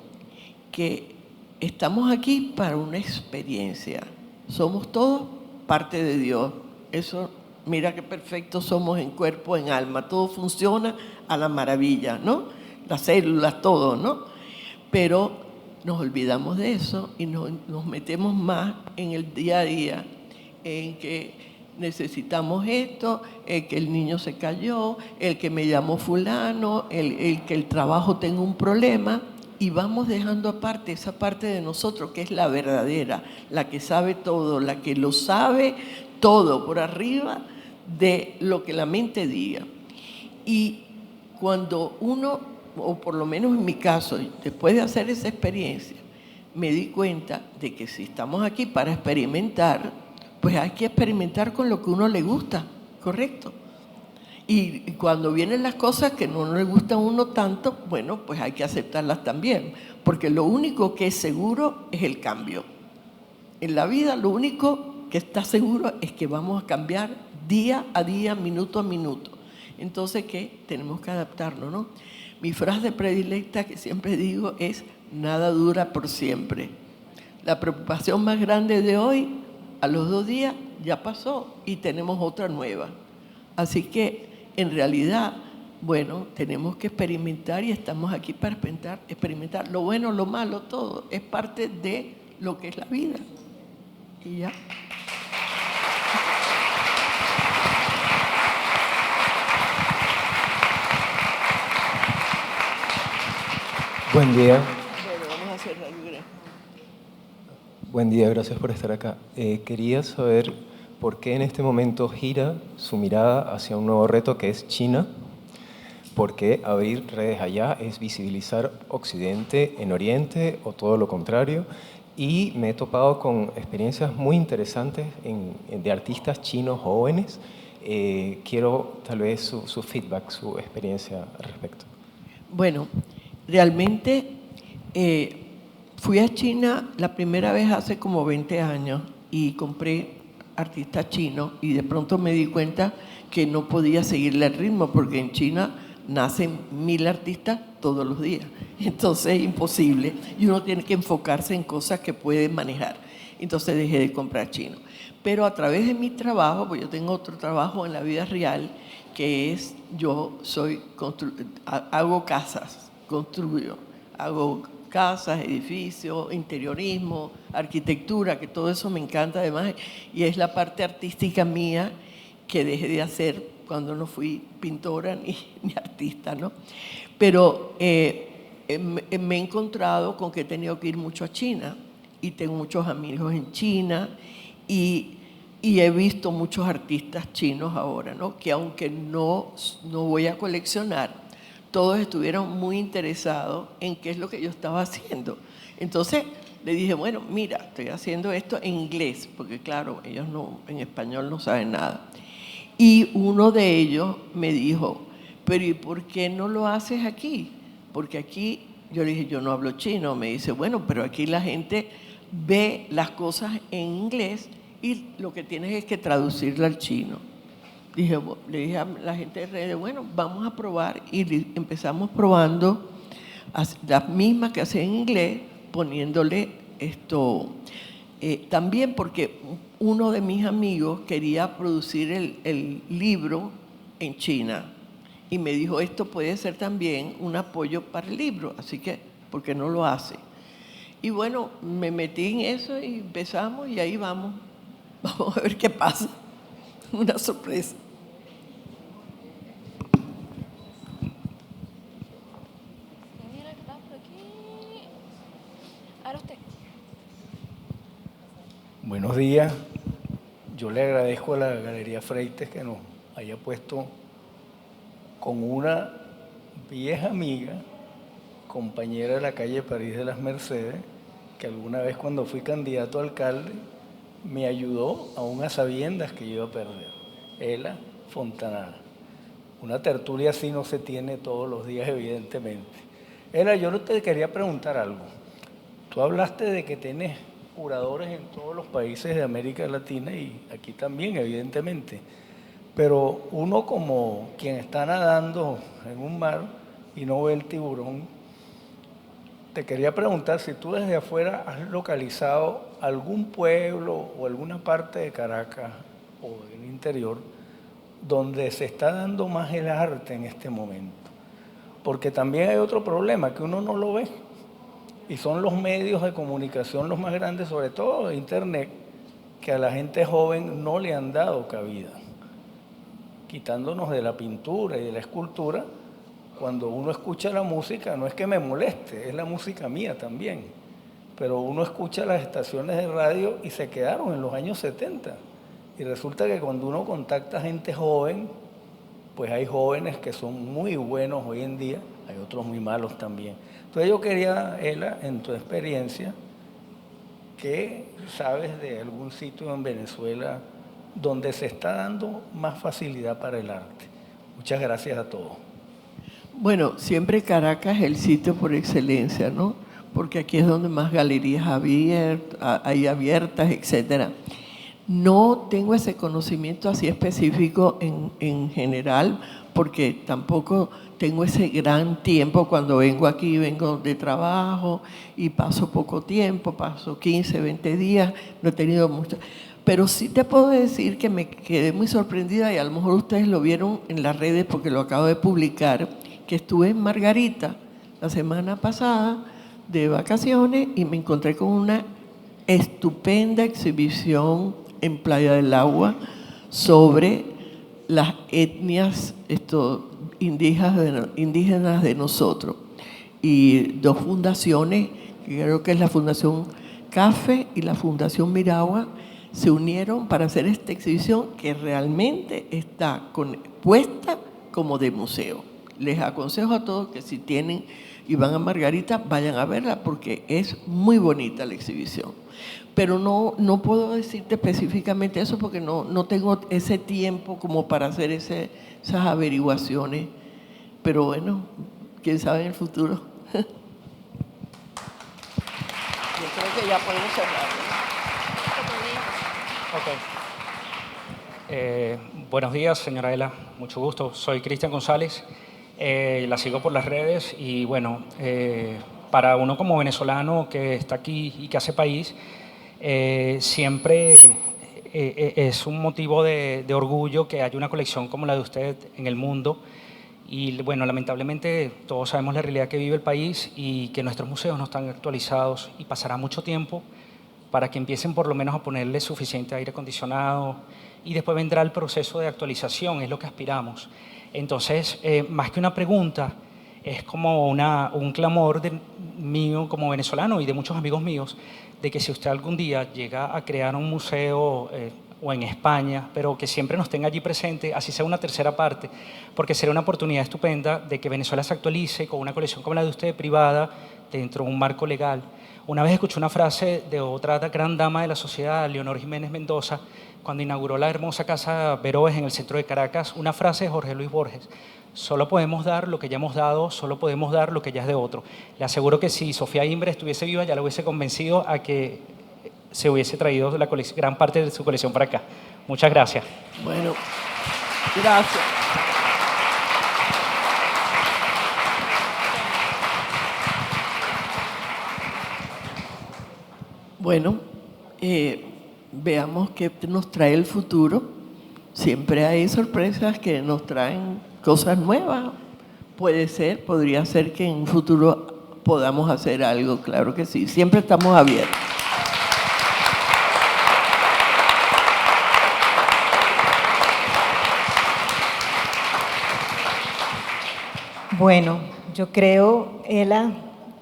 que estamos aquí para una experiencia. Somos todos parte de Dios. Eso, mira qué perfectos somos en cuerpo, en alma. Todo funciona a la maravilla, ¿no? Las células, todo, ¿no? Pero nos olvidamos de eso y nos metemos más en el día a día, en que necesitamos esto, que el niño se cayó, el que me llamó fulano, el que el trabajo tenga un problema, y vamos dejando aparte esa parte de nosotros que es la verdadera, la que sabe todo, la que lo sabe todo por arriba de lo que la mente diga. Y cuando uno, o por lo menos en mi caso, después de hacer esa experiencia, me di cuenta de que si estamos aquí para experimentar, pues hay que experimentar con lo que a uno le gusta, ¿correcto? Y cuando vienen las cosas que no le gustan a uno tanto, bueno, pues hay que aceptarlas también, porque lo único que es seguro es el cambio. En la vida lo único que está seguro es que vamos a cambiar día a día, minuto a minuto. Entonces, ¿qué? Tenemos que adaptarnos, ¿no? Mi frase predilecta que siempre digo es: nada dura por siempre. La preocupación más grande de hoy, a los 2 días ya pasó y tenemos otra nueva. Así que, en realidad, bueno, tenemos que experimentar y estamos aquí para experimentar lo bueno, lo malo, todo. Es parte de lo que es la vida. Y ya. Buen día. Bueno, vamos a hacer la libre. Buen día, gracias por estar acá. Quería saber por qué en este momento gira su mirada hacia un nuevo reto que es China. ¿Por qué abrir redes allá es visibilizar Occidente en Oriente o todo lo contrario? Y me he topado con experiencias muy interesantes de artistas chinos jóvenes. Quiero tal vez su feedback, su experiencia al respecto. Bueno, realmente fui a China la primera vez hace como 20 años y compré artistas chinos y de pronto me di cuenta que no podía seguirle el ritmo porque en China nacen 1000 artistas todos los días. Entonces es imposible y uno tiene que enfocarse en cosas que puede manejar. Entonces dejé de comprar chino. Pero a través de mi trabajo, pues yo tengo otro trabajo en la vida real, que es, hago casas construyo. Hago casas, edificios, interiorismo, arquitectura, que todo eso me encanta además, y es la parte artística mía que dejé de hacer cuando no fui pintora ni artista, ¿no? Pero me he encontrado con que he tenido que ir mucho a China, y tengo muchos amigos en China, y he visto muchos artistas chinos ahora, ¿no? Que aunque no voy a coleccionar, todos estuvieron muy interesados en qué es lo que yo estaba haciendo. Entonces le dije, bueno, mira, estoy haciendo esto en inglés, porque claro, ellos en español no saben nada. Y uno de ellos me dijo, pero ¿y por qué no lo haces aquí? Porque aquí, yo le dije, yo no hablo chino. Me dice, bueno, pero aquí la gente ve las cosas en inglés y lo que tienes es que traducirla al chino. Le dije a la gente de redes, bueno, vamos a probar, y empezamos probando las mismas que hacía en inglés, poniéndole esto. También porque uno de mis amigos quería producir el libro en China y me dijo, esto puede ser también un apoyo para el libro, así que, ¿por qué no lo hace? Y bueno, me metí en eso y empezamos y ahí vamos. Vamos a ver qué pasa. Una sorpresa. Mira que está por aquí. Ahora usted. Buenos días. Yo le agradezco a la Galería Freites que nos haya puesto con una vieja amiga, compañera de la calle París de las Mercedes, que alguna vez cuando fui candidato a alcalde me ayudó aún a sabiendas que yo iba a perder. Ela Fontanara. Una tertulia así no se tiene todos los días, evidentemente. Ela, yo te quería preguntar algo. Tú hablaste de que tienes curadores en todos los países de América Latina y aquí también, evidentemente. Pero uno como quien está nadando en un mar y no ve el tiburón, te quería preguntar si tú desde afuera has localizado algún pueblo o alguna parte de Caracas o del interior donde se está dando más el arte en este momento. Porque también hay otro problema, que uno no lo ve. Y son los medios de comunicación los más grandes, sobre todo de Internet, que a la gente joven no le han dado cabida. Quitándonos de la pintura y de la escultura, cuando uno escucha la música, no es que me moleste, es la música mía también. Pero uno escucha las estaciones de radio y se quedaron en los años 70. Y resulta que cuando uno contacta a gente joven, pues hay jóvenes que son muy buenos hoy en día, hay otros muy malos también. Entonces yo quería, Ela, en tu experiencia, ¿qué sabes de algún sitio en Venezuela donde se está dando más facilidad para el arte? Muchas gracias a todos. Bueno, siempre Caracas es el sitio por excelencia, ¿no? Porque aquí es donde más galerías hay abiertas, etcétera. No tengo ese conocimiento así específico en general, porque tampoco tengo ese gran tiempo. Cuando vengo aquí, vengo de trabajo y paso poco tiempo, paso 15, 20 días, no he tenido mucho. Pero sí te puedo decir que me quedé muy sorprendida, y a lo mejor ustedes lo vieron en las redes porque lo acabo de publicar, que estuve en Margarita la semana pasada de vacaciones y me encontré con una estupenda exhibición en Playa del Agua sobre las etnias indígenas de nosotros. Y dos fundaciones, que creo que es la Fundación CAFE y la Fundación Miragua, se unieron para hacer esta exhibición que realmente está puesta como de museo. Les aconsejo a todos que si tienen y van a Margarita, vayan a verla porque es muy bonita la exhibición. Pero no puedo decirte específicamente eso porque no tengo ese tiempo como para hacer esas averiguaciones. Pero bueno, quién sabe en el futuro. Yo creo que ya podemos cerrar. Buenos días, señora Ela. Mucho gusto. Soy Cristian González. La sigo por las redes y bueno, para uno como venezolano que está aquí y que hace país, siempre es un motivo de orgullo que haya una colección como la de usted en el mundo Y bueno, lamentablemente todos sabemos la realidad que vive el país y que nuestros museos no están actualizados y pasará mucho tiempo para que empiecen por lo menos a ponerle suficiente aire acondicionado y después vendrá el proceso de actualización, es lo que aspiramos. Entonces, más que una pregunta, es como un clamor mío como venezolano y de muchos amigos míos, de que si usted algún día llega a crear un museo o en España, pero que siempre nos tenga allí presente, así sea una tercera parte, porque será una oportunidad estupenda de que Venezuela se actualice con una colección como la de usted, privada, dentro de un marco legal. Una vez escuché una frase de otra gran dama de la sociedad, Leonor Jiménez Mendoza, cuando inauguró la hermosa Casa Veroes en el centro de Caracas, una frase de Jorge Luis Borges: solo podemos dar lo que ya hemos dado, solo podemos dar lo que ya es de otro. Le aseguro que si Sofía Imbre estuviese viva, ya la hubiese convencido a que se hubiese traído gran parte de su colección para acá. Muchas gracias. Bueno, gracias. Bueno, veamos qué nos trae el futuro. Siempre hay sorpresas que nos traen cosas nuevas. Podría ser que en un futuro podamos hacer algo, claro que sí. Siempre estamos abiertos. Bueno, yo creo, Ela,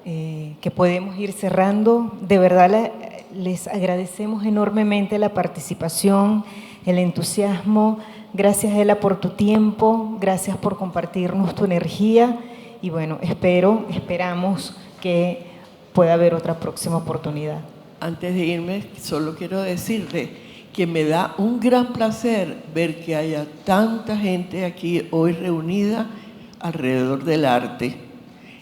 que podemos ir cerrando. De verdad, les agradecemos enormemente la participación, el entusiasmo. Gracias, Ela, por tu tiempo, gracias por compartirnos tu energía y bueno, esperamos que pueda haber otra próxima oportunidad. Antes de irme, solo quiero decirle que me da un gran placer ver que haya tanta gente aquí hoy reunida alrededor del arte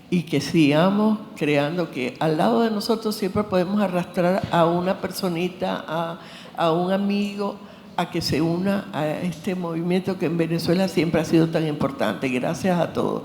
y que sigamos creando, que al lado de nosotros siempre podemos arrastrar a una personita, a un amigo, a que se una a este movimiento que en Venezuela siempre ha sido tan importante. Gracias a todos.